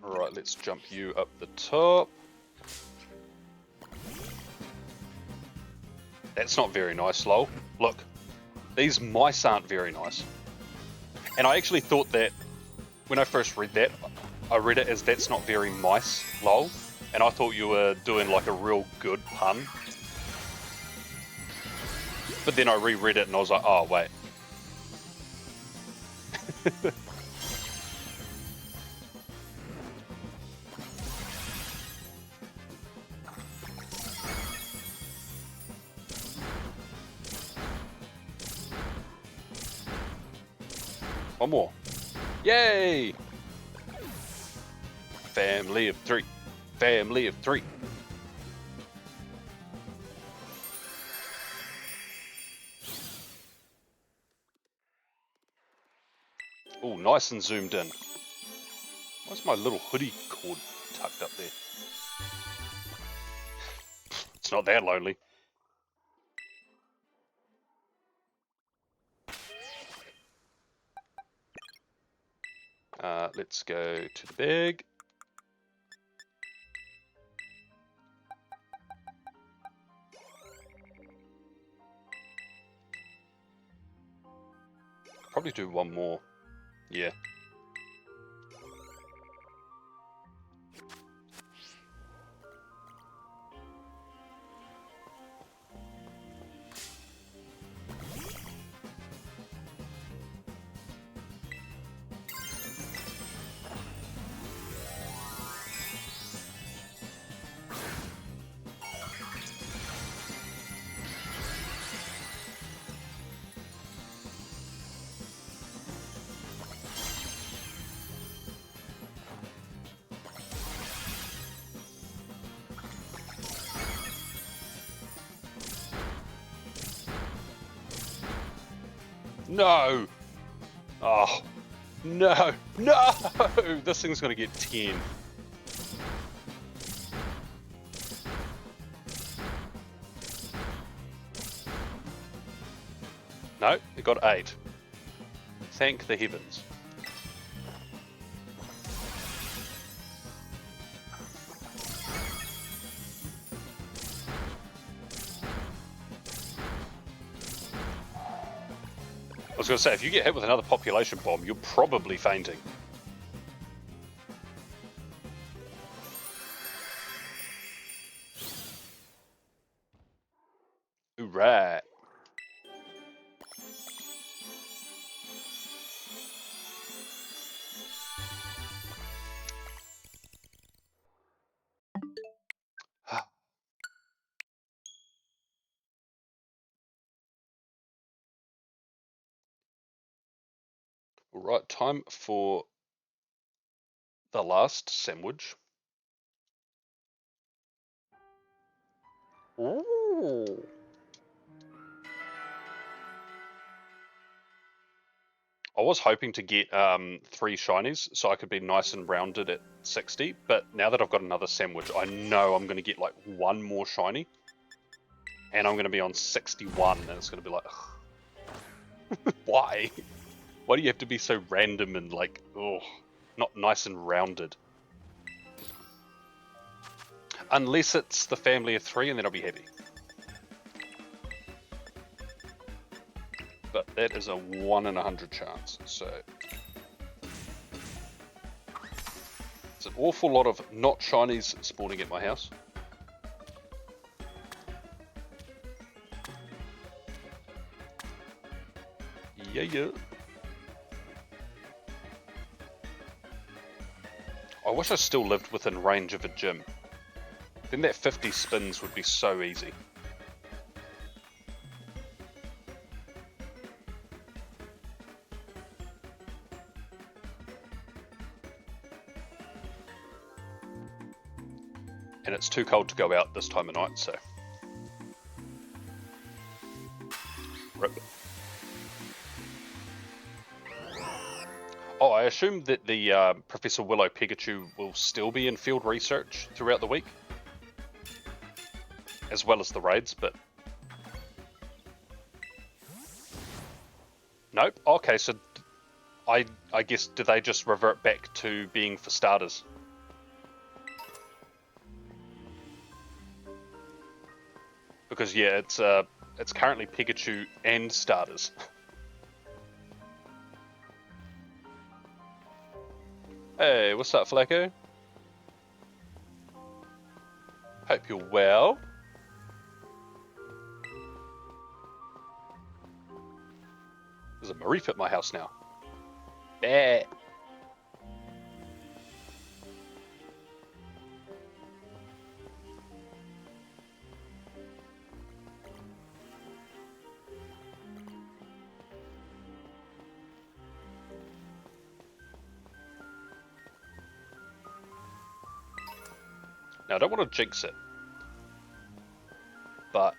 Alright, let's jump you up the top. That's not very nice, lol. Look, these mice aren't very nice. And I actually thought that, when I first read that, I read it as that's not very mice, lol. And I thought you were doing like a real good pun. But then I reread it and I was like, oh, wait. One more. Yay! Family of 3. Family of 3. Oh, nice and zoomed in. Why's my little hoodie cord tucked up there? It's not that lonely. Let's go to the bag. Probably do one more. Yeah. No! Oh, no! No! This thing's gonna get 10. No, it got 8. Thank the heavens. I was going to say, if you get hit with another population bomb, you're probably fainting. Right. Right, time for the last sandwich. Ooh. I was hoping to get 3 shinies so I could be nice and rounded at 60, but now that I've got another sandwich, I know I'm going to get like 1 more shiny, and I'm going to be on 61, and it's going to be like, why? Why do you have to be so random and like, oh, not nice and rounded? Unless it's the family of 3, and then I'll be happy. But that is a 1 in 100 chance, so it's an awful lot of not shinies spawning at my house. Yeah. I wish I still lived within range of a gym. Then that 50 spins would be so easy. And it's too cold to go out this time of night, so rip. Oh, I assume that the Professor Willow Pikachu will still be in field research throughout the week, as well as the raids, but nope. Okay, so I guess, do they just revert back to being for starters? Because yeah, it's currently Pikachu and starters. Hey, what's up, Flacco? Hope you're well. There's a Mareep at my house now. Bah. Now, I don't want to jinx it, but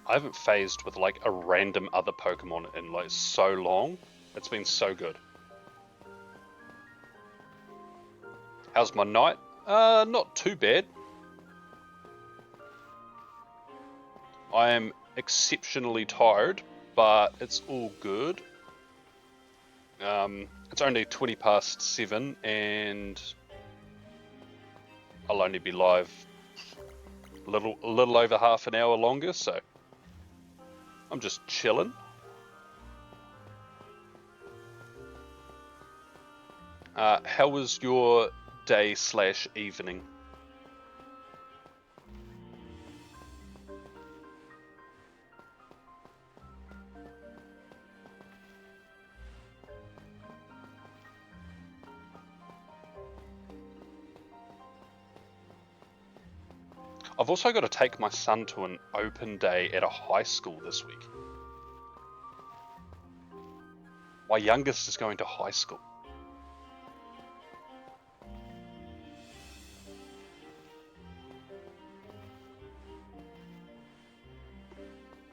I haven't phased with like a random other Pokemon in like so long. It's been so good. How's my night? Not too bad. I am exceptionally tired, but it's all good. It's only 20 past 7, and I'll only be live a little over half an hour longer, so I'm just chilling. How was your day/evening? I've also got to take my son to an open day at a high school this week. My youngest is going to high school.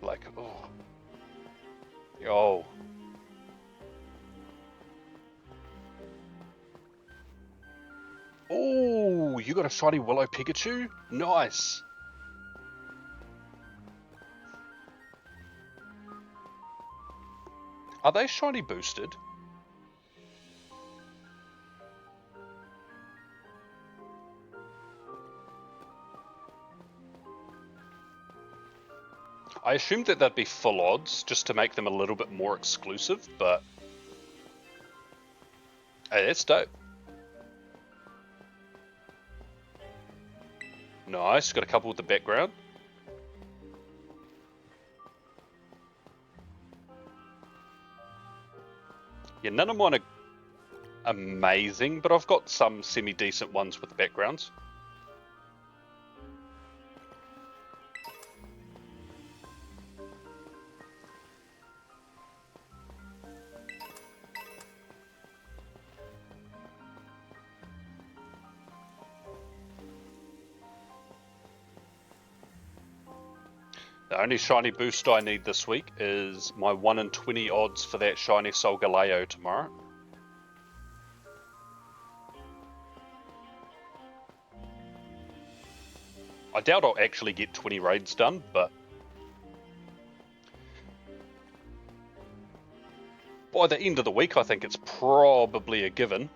Like, oh. Yo. Oh, you got a shiny Willow Pikachu? Nice. Are they shiny boosted? I assumed that they'd be full odds just to make them a little bit more exclusive, but hey, that's dope. Nice, got a couple with the background. Yeah, none of mine are amazing, but I've got some semi-decent ones with backgrounds. The only shiny boost I need this week is my 1 in 20 odds for that shiny Solgaleo tomorrow. I doubt I'll actually get 20 raids done, but by the end of the week I think it's probably a given.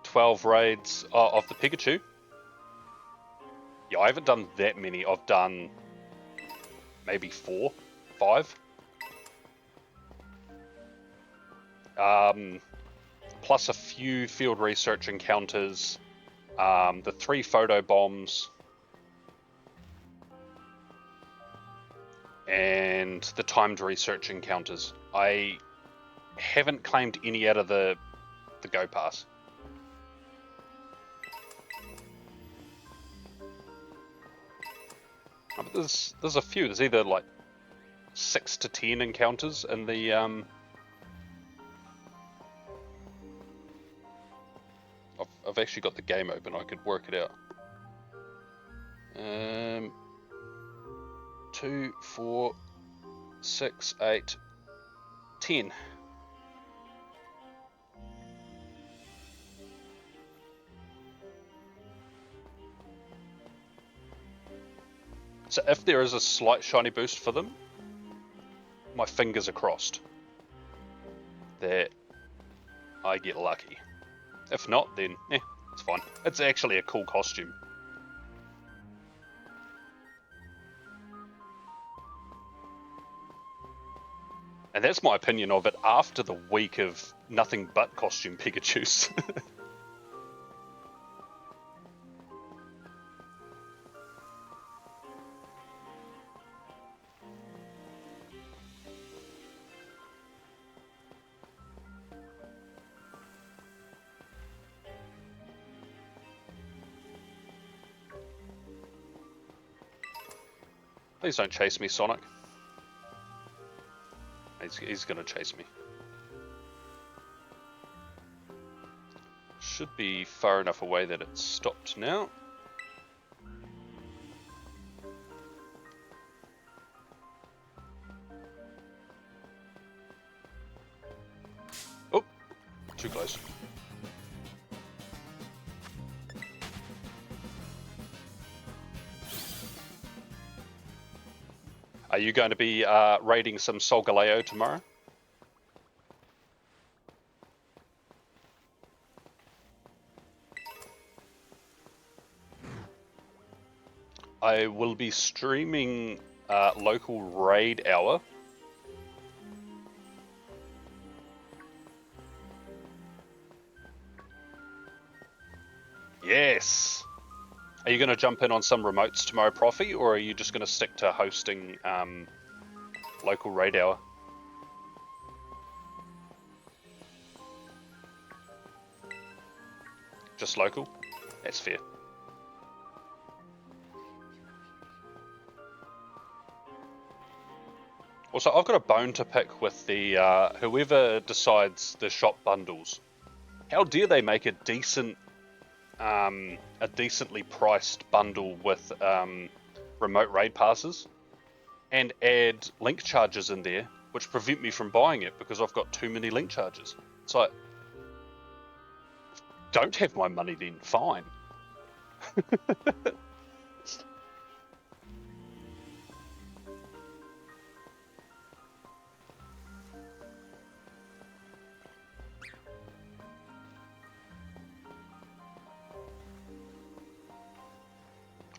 "12 raids of the Pikachu." Yeah, I haven't done that many. I've done maybe 4, 5. Plus a few field research encounters, the 3 photo bombs, and the timed research encounters. I haven't claimed any out of the Go Pass. But there's a few. There's either like 6 to 10 encounters in the I've actually got the game open. I could work it out. 2, 4, 6, 8, 10. So if there is a slight shiny boost for them, my fingers are crossed that I get lucky. If not, then it's fine. It's actually a cool costume. And that's my opinion of it after the week of nothing but costume Pikachus. Please don't chase me, Sonic. He's gonna chase me. Should be far enough away that it's stopped now. Oh, too close. Are you going to be raiding some Solgaleo tomorrow? I will be streaming local raid hour. Yes! Are you going to jump in on some remotes tomorrow, Profi, or are you just going to stick to hosting local raid hour? Just local? That's fair. Also, I've got a bone to pick with the whoever decides the shop bundles. How dare they make a decently priced bundle with remote raid passes and add link charges in there, which prevent me from buying it because I've got too many link charges. It's like, don't have my money then, fine.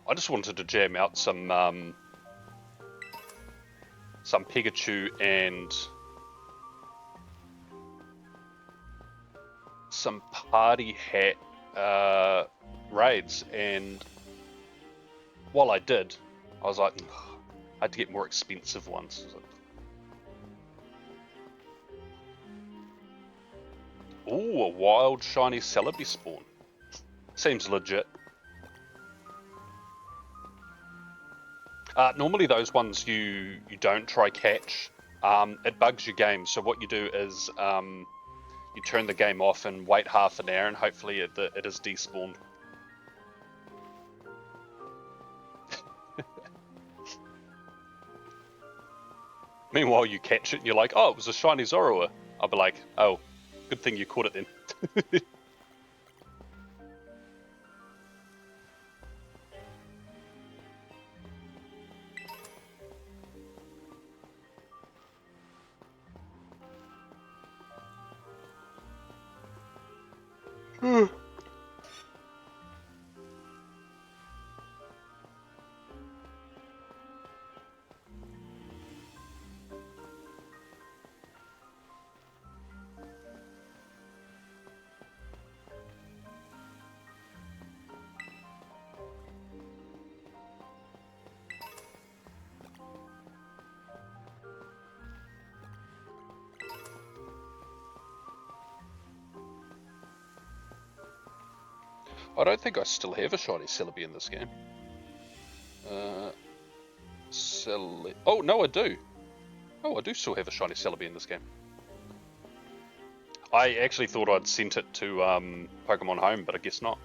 I just wanted to jam out some Pikachu and some party hat raids, and while I did, I was like, I had to get more expensive ones. Ooh, a wild shiny Celebi spawn. Seems legit. Normally those ones you don't try catch. It bugs your game. So what you do is you turn the game off and wait half an hour, and hopefully it is despawned. Meanwhile, you catch it and you're like, oh, it was a shiny Zorua. I'll be like, oh, good thing you caught it then. I don't think I still have a shiny Celebi in this game. Oh, no, I do. Oh, I do still have a shiny Celebi in this game. I actually thought I'd sent it to Pokemon Home, but I guess not.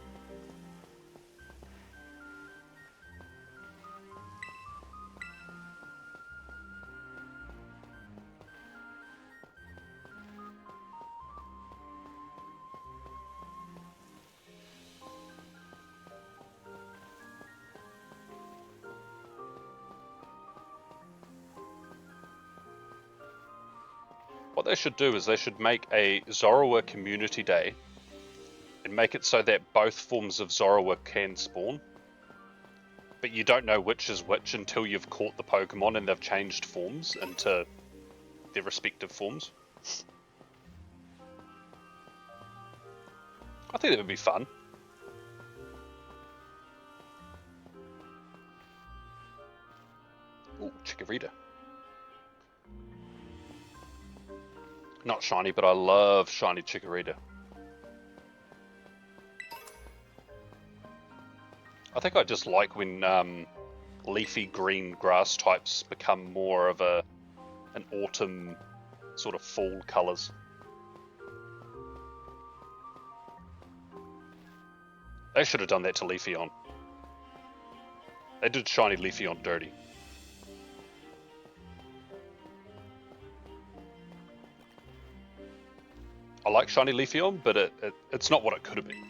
What they should do is they should make a Zorua Community Day and make it so that both forms of Zorua can spawn, but you don't know which is which until you've caught the Pokemon and they've changed forms into their respective forms. I think that would be fun. Ooh, Chikorita. Not shiny, but I love shiny Chikorita. I think I just like when leafy green grass types become more of an autumn sort of fall colours. They should have done that to Leafeon. They did shiny Leafeon dirty. I like shiny Leafeon, but it's not what it could have been.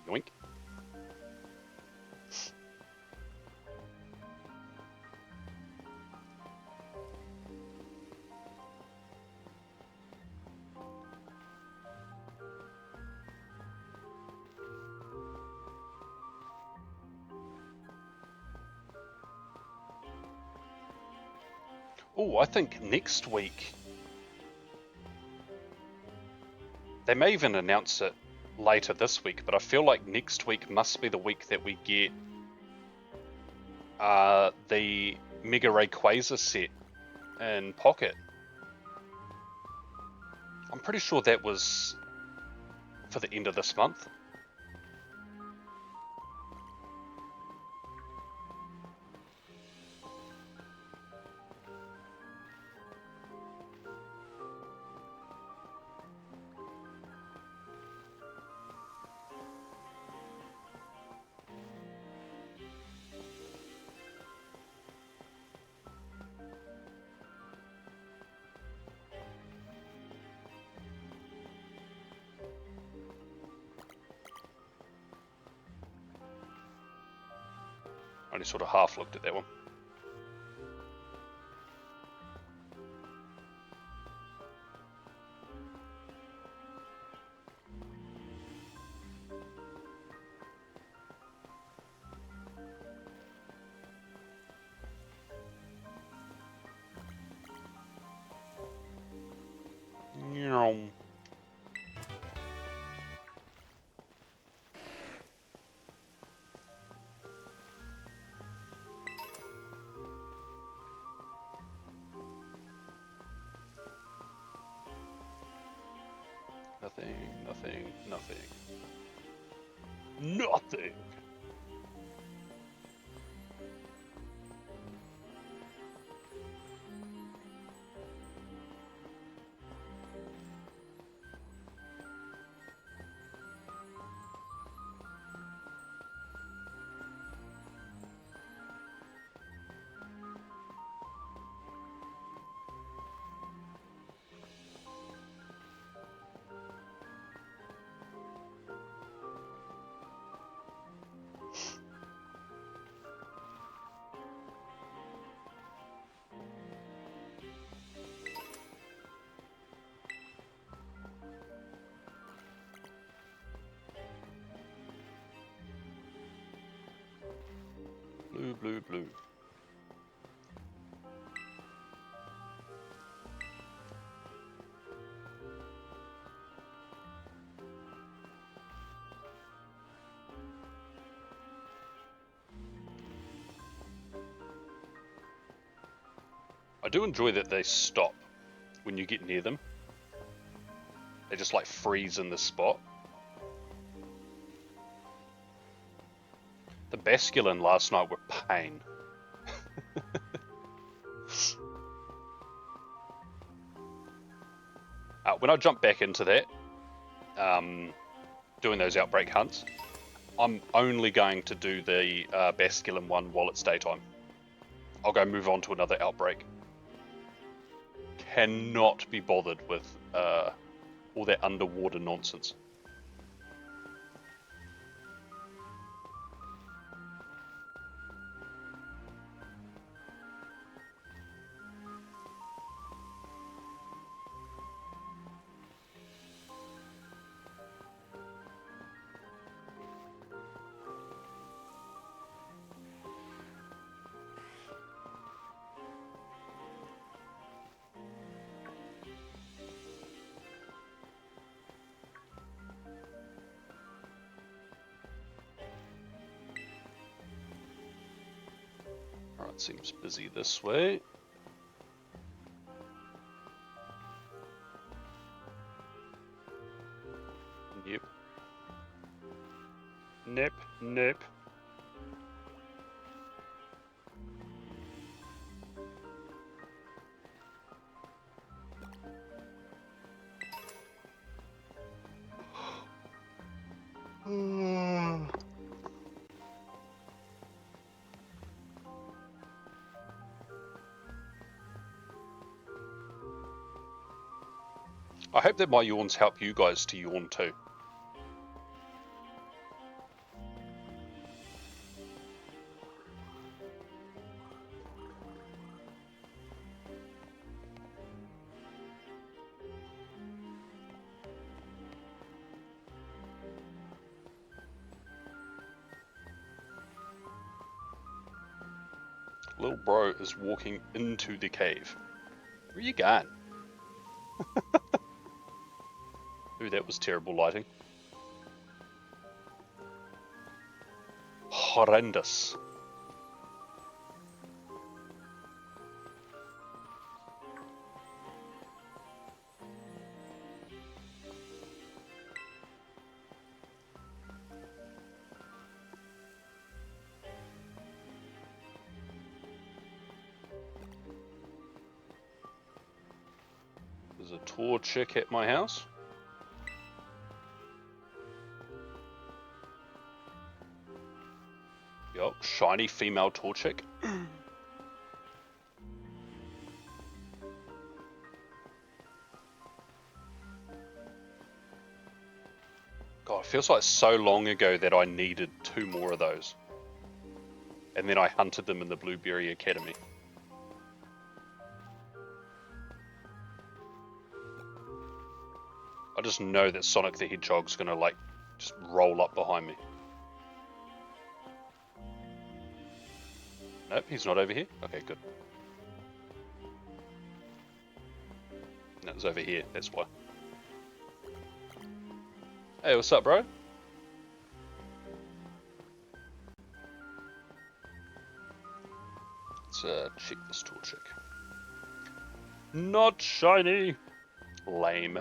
Yoink. Oh, I think next week they may even announce it later this week, but I feel like next week must be the week that we get the Mega Rayquaza set in Pocket. I'm pretty sure that was for the end of this month. Only sort of half looked at that one. Nothing, nothing, nothing. Nothing! Blue, blue, blue. I do enjoy that they stop when you get near them. They just like freeze in the spot. The Basculin last night were pain. When I jump back into that, doing those outbreak hunts, I'm only going to do the Basculin one while it's daytime. I'll go move on to another outbreak. Cannot be bothered with all that underwater nonsense. Alright, seems busy this way. Yep. Nip, nip. I hope that my yawns help you guys to yawn too. Little bro is walking into the cave. Where you going? Ooh, that was terrible lighting. Horrendous. There's a tour chick at my house. Yup, shiny female tour chick. God, it feels like so long ago that I needed 2 more of those. And then I hunted them in the Blueberry Academy. I just know that Sonic the Hedgehog's gonna, like, just roll up behind me. Nope, he's not over here. Okay, good. No, it's over here, that's why. Hey, what's up, bro? Let's check this tool check. Not shiny! Lame.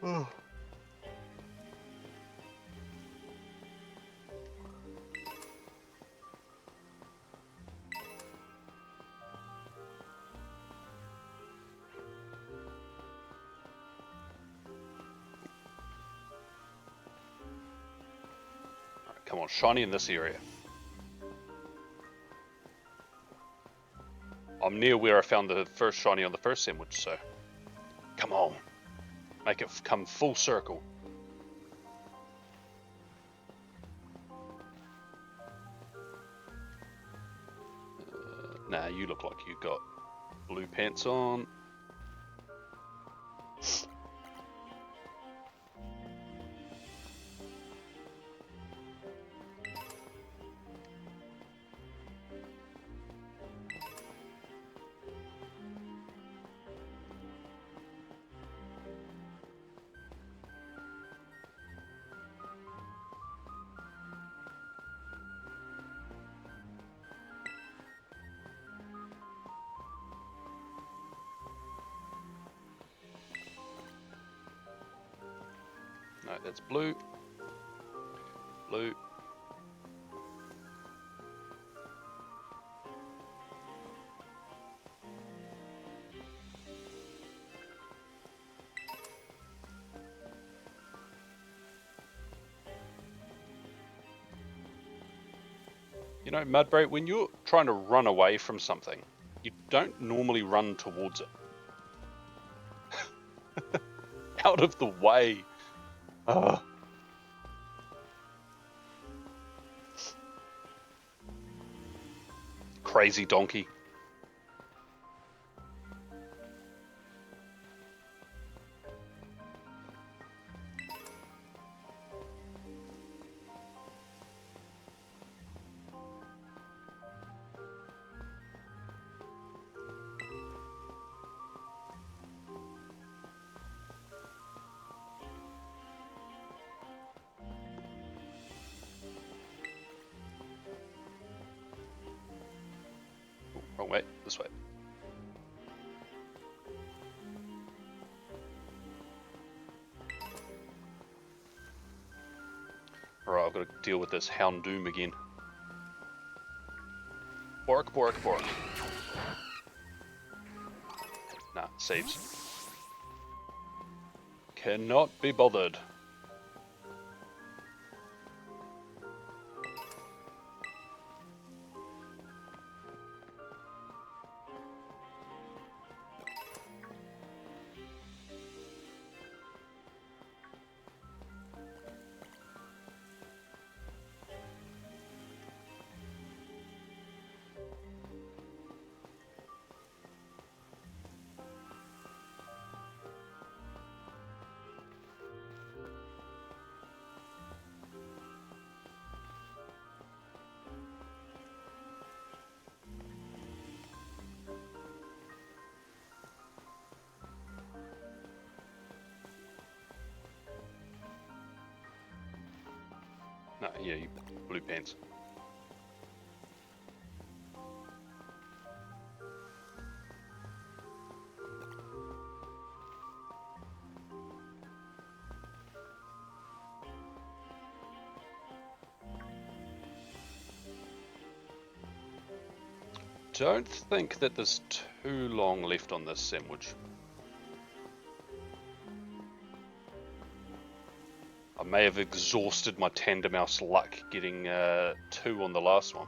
Oh. Come on, shiny in this area. I'm near where I found the first shiny on the first sandwich, so... Come on. Make it come full circle. Nah, you look like you got blue pants on. No, that's blue. Blue. You know, Mudbray, when you're trying to run away from something, you don't normally run towards it. Out of the way. Ugh. Crazy donkey. Wrong way, this way. Alright, I've got to deal with this Houndoom again. Bork, bork, bork. Nah, saves. Cannot be bothered. No, yeah, you blue pants. Don't think that there's too long left on this sandwich. I may have exhausted my Tandemaus luck getting 2 on the last one.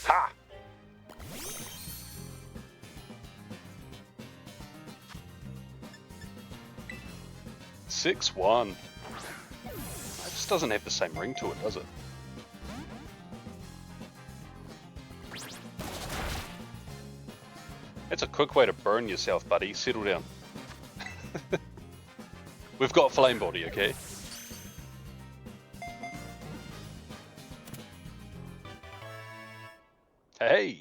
Ha! 6-1. It just doesn't have the same ring to it, does it? That's a quick way to burn yourself, buddy. Settle down. We've got flame body, okay? Hey!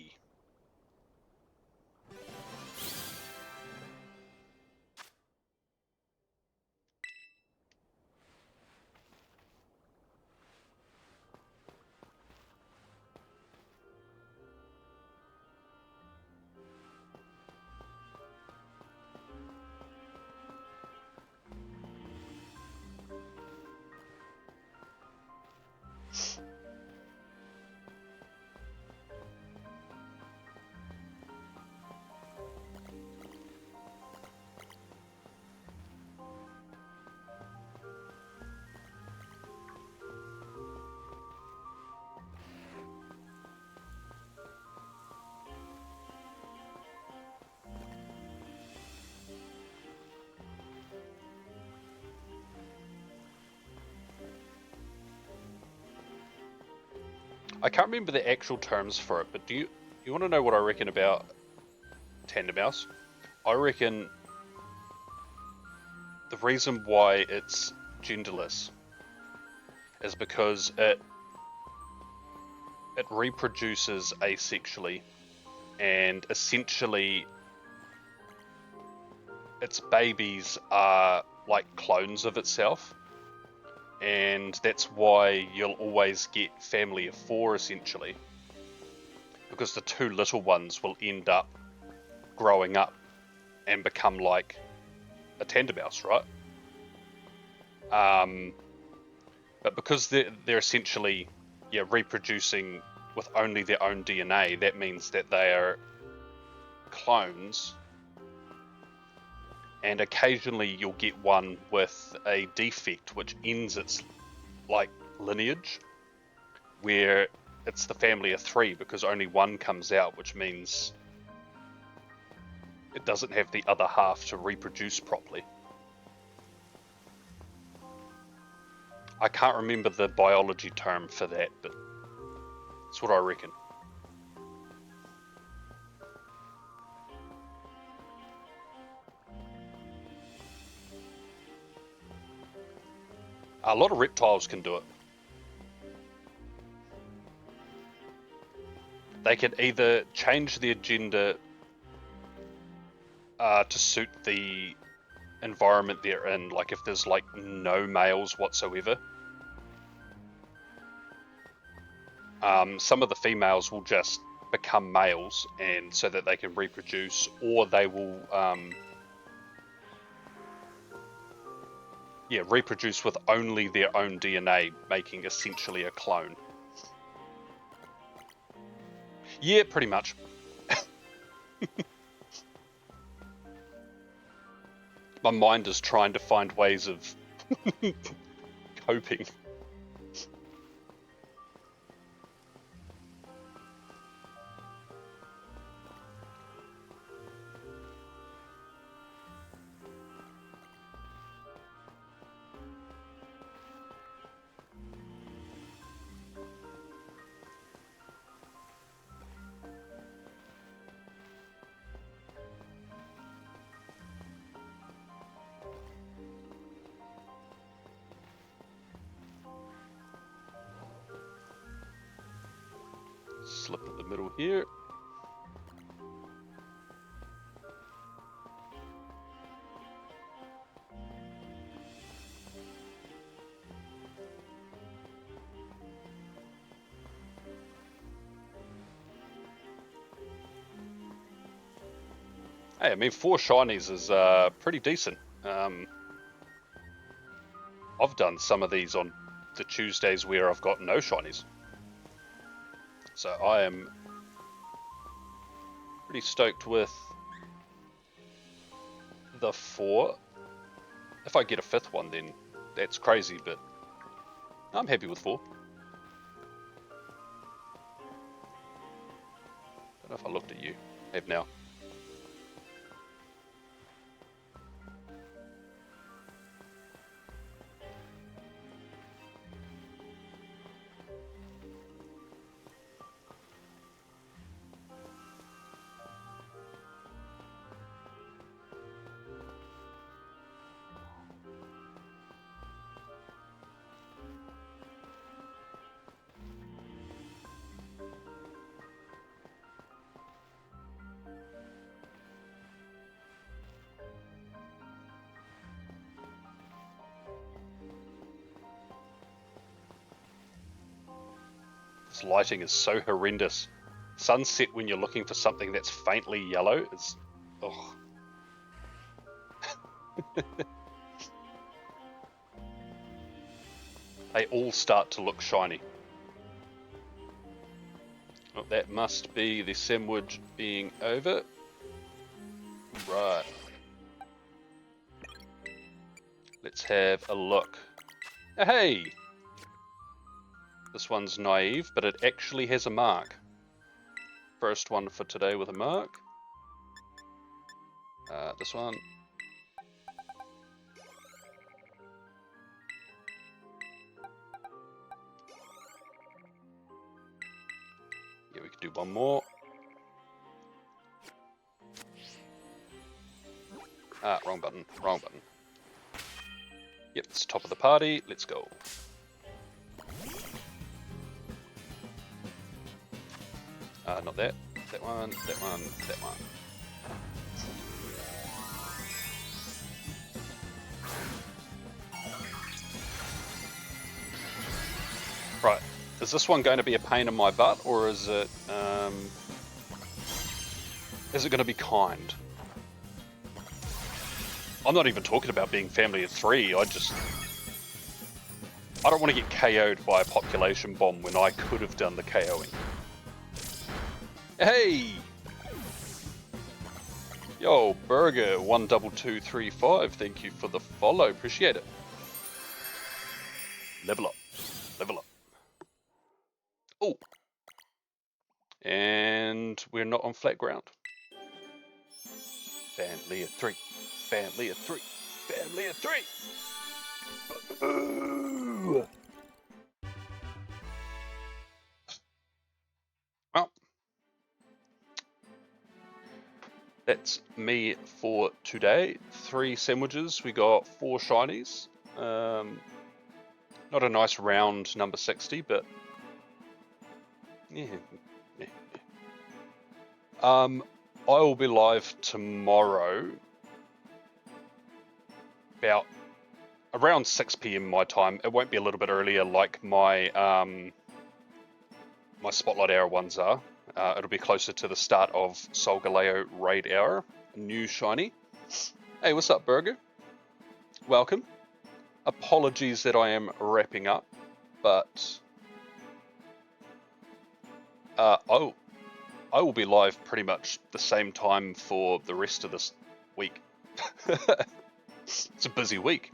I can't remember the actual terms for it, but do you want to know what I reckon about Tandemaus? I reckon the reason why it's genderless is because it reproduces asexually, and essentially its babies are like clones of itself. And that's why you'll always get family of 4 essentially, because the 2 little ones will end up growing up and become like a Tandemaus, right? But because they're essentially reproducing with only their own DNA, that means that they are clones. And occasionally you'll get one with a defect which ends its like lineage, where it's the family of 3 because only one comes out, which means it doesn't have the other half to reproduce properly. I can't remember the biology term for that, but that's what I reckon. A lot of reptiles can do it. They can either change their gender to suit the environment they're in, like if there's like no males whatsoever. Some of the females will just become males and so that they can reproduce, or they will reproduce with only their own DNA, making essentially a clone. Yeah, pretty much. My mind is trying to find ways of coping. Slip in the middle here. Hey, I mean, 4 shinies is pretty decent. I've done some of these on the Tuesdays where I've got no shinies. So I am pretty stoked with the 4. If I get a 5th one, then that's crazy, but I'm happy with 4. Don't know if I looked at you. Have now. This lighting is so horrendous. Sunset when you're looking for something that's faintly yellow is... oh. They all start to look shiny. Well, that must be the sandwich being over. Right. Let's have a look. Hey! This one's naive, but it actually has a mark. First one for today with a mark. This one. Yeah, we could do one more. Ah, wrong button, wrong button. Yep, it's top of the party. Let's go. Not that. That one, that one, that one. Right. Is this one going to be a pain in my butt, or is it going to be kind? I'm not even talking about being family of 3. I don't want to get KO'd by a population bomb when I could have done the KOing. Hey! Yo, Burger 12235, thank you for the follow, appreciate it. Level up, level up. Oh! And we're not on flat ground. Family of 3, family of 3, family of 3! Ooh. Well, that's me for today. 3 sandwiches. We got 4 shinies. Not a nice round number 60, but yeah. I will be live tomorrow, about around 6 PM my time. It won't be a little bit earlier like my my spotlight hour ones are. It'll be closer to the start of Sol Galeo raid hour, new shiny. Hey, what's up, Burger? Welcome. Apologies that I am wrapping up, but I will be live pretty much the same time for the rest of this week. It's a busy week.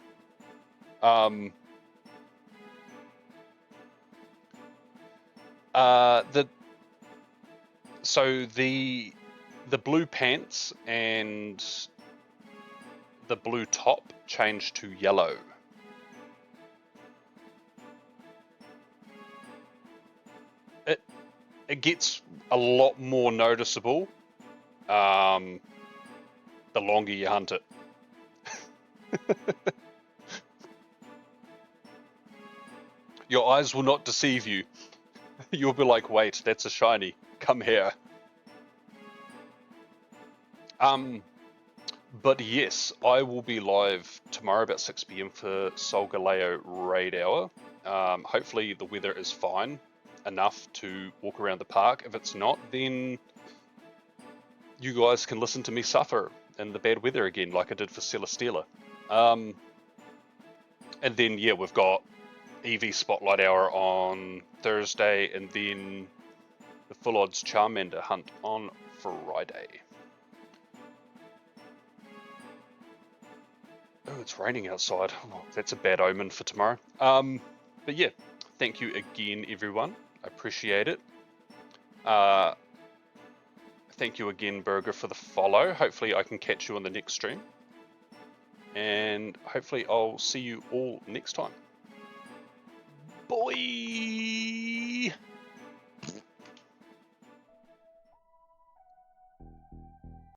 So the blue pants and the blue top changed to yellow. It gets a lot more noticeable the longer you hunt it. Your eyes will not deceive you. You'll be like, wait, that's a shiny. Come here. But yes, I will be live tomorrow about 6 PM for Sol Galeo raid hour. Hopefully the weather is fine enough to walk around the park. If it's not, then you guys can listen to me suffer in the bad weather again, like I did for Celesteela. And then, yeah, we've got EV Spotlight Hour on Thursday, and then the Full Odds Charmander hunt on Friday. Oh, it's raining outside. Oh, that's a bad omen for tomorrow. But yeah, thank you again, everyone. I appreciate it. Thank you again, Burger, for the follow. Hopefully I can catch you on the next stream. And hopefully I'll see you all next time. Bye!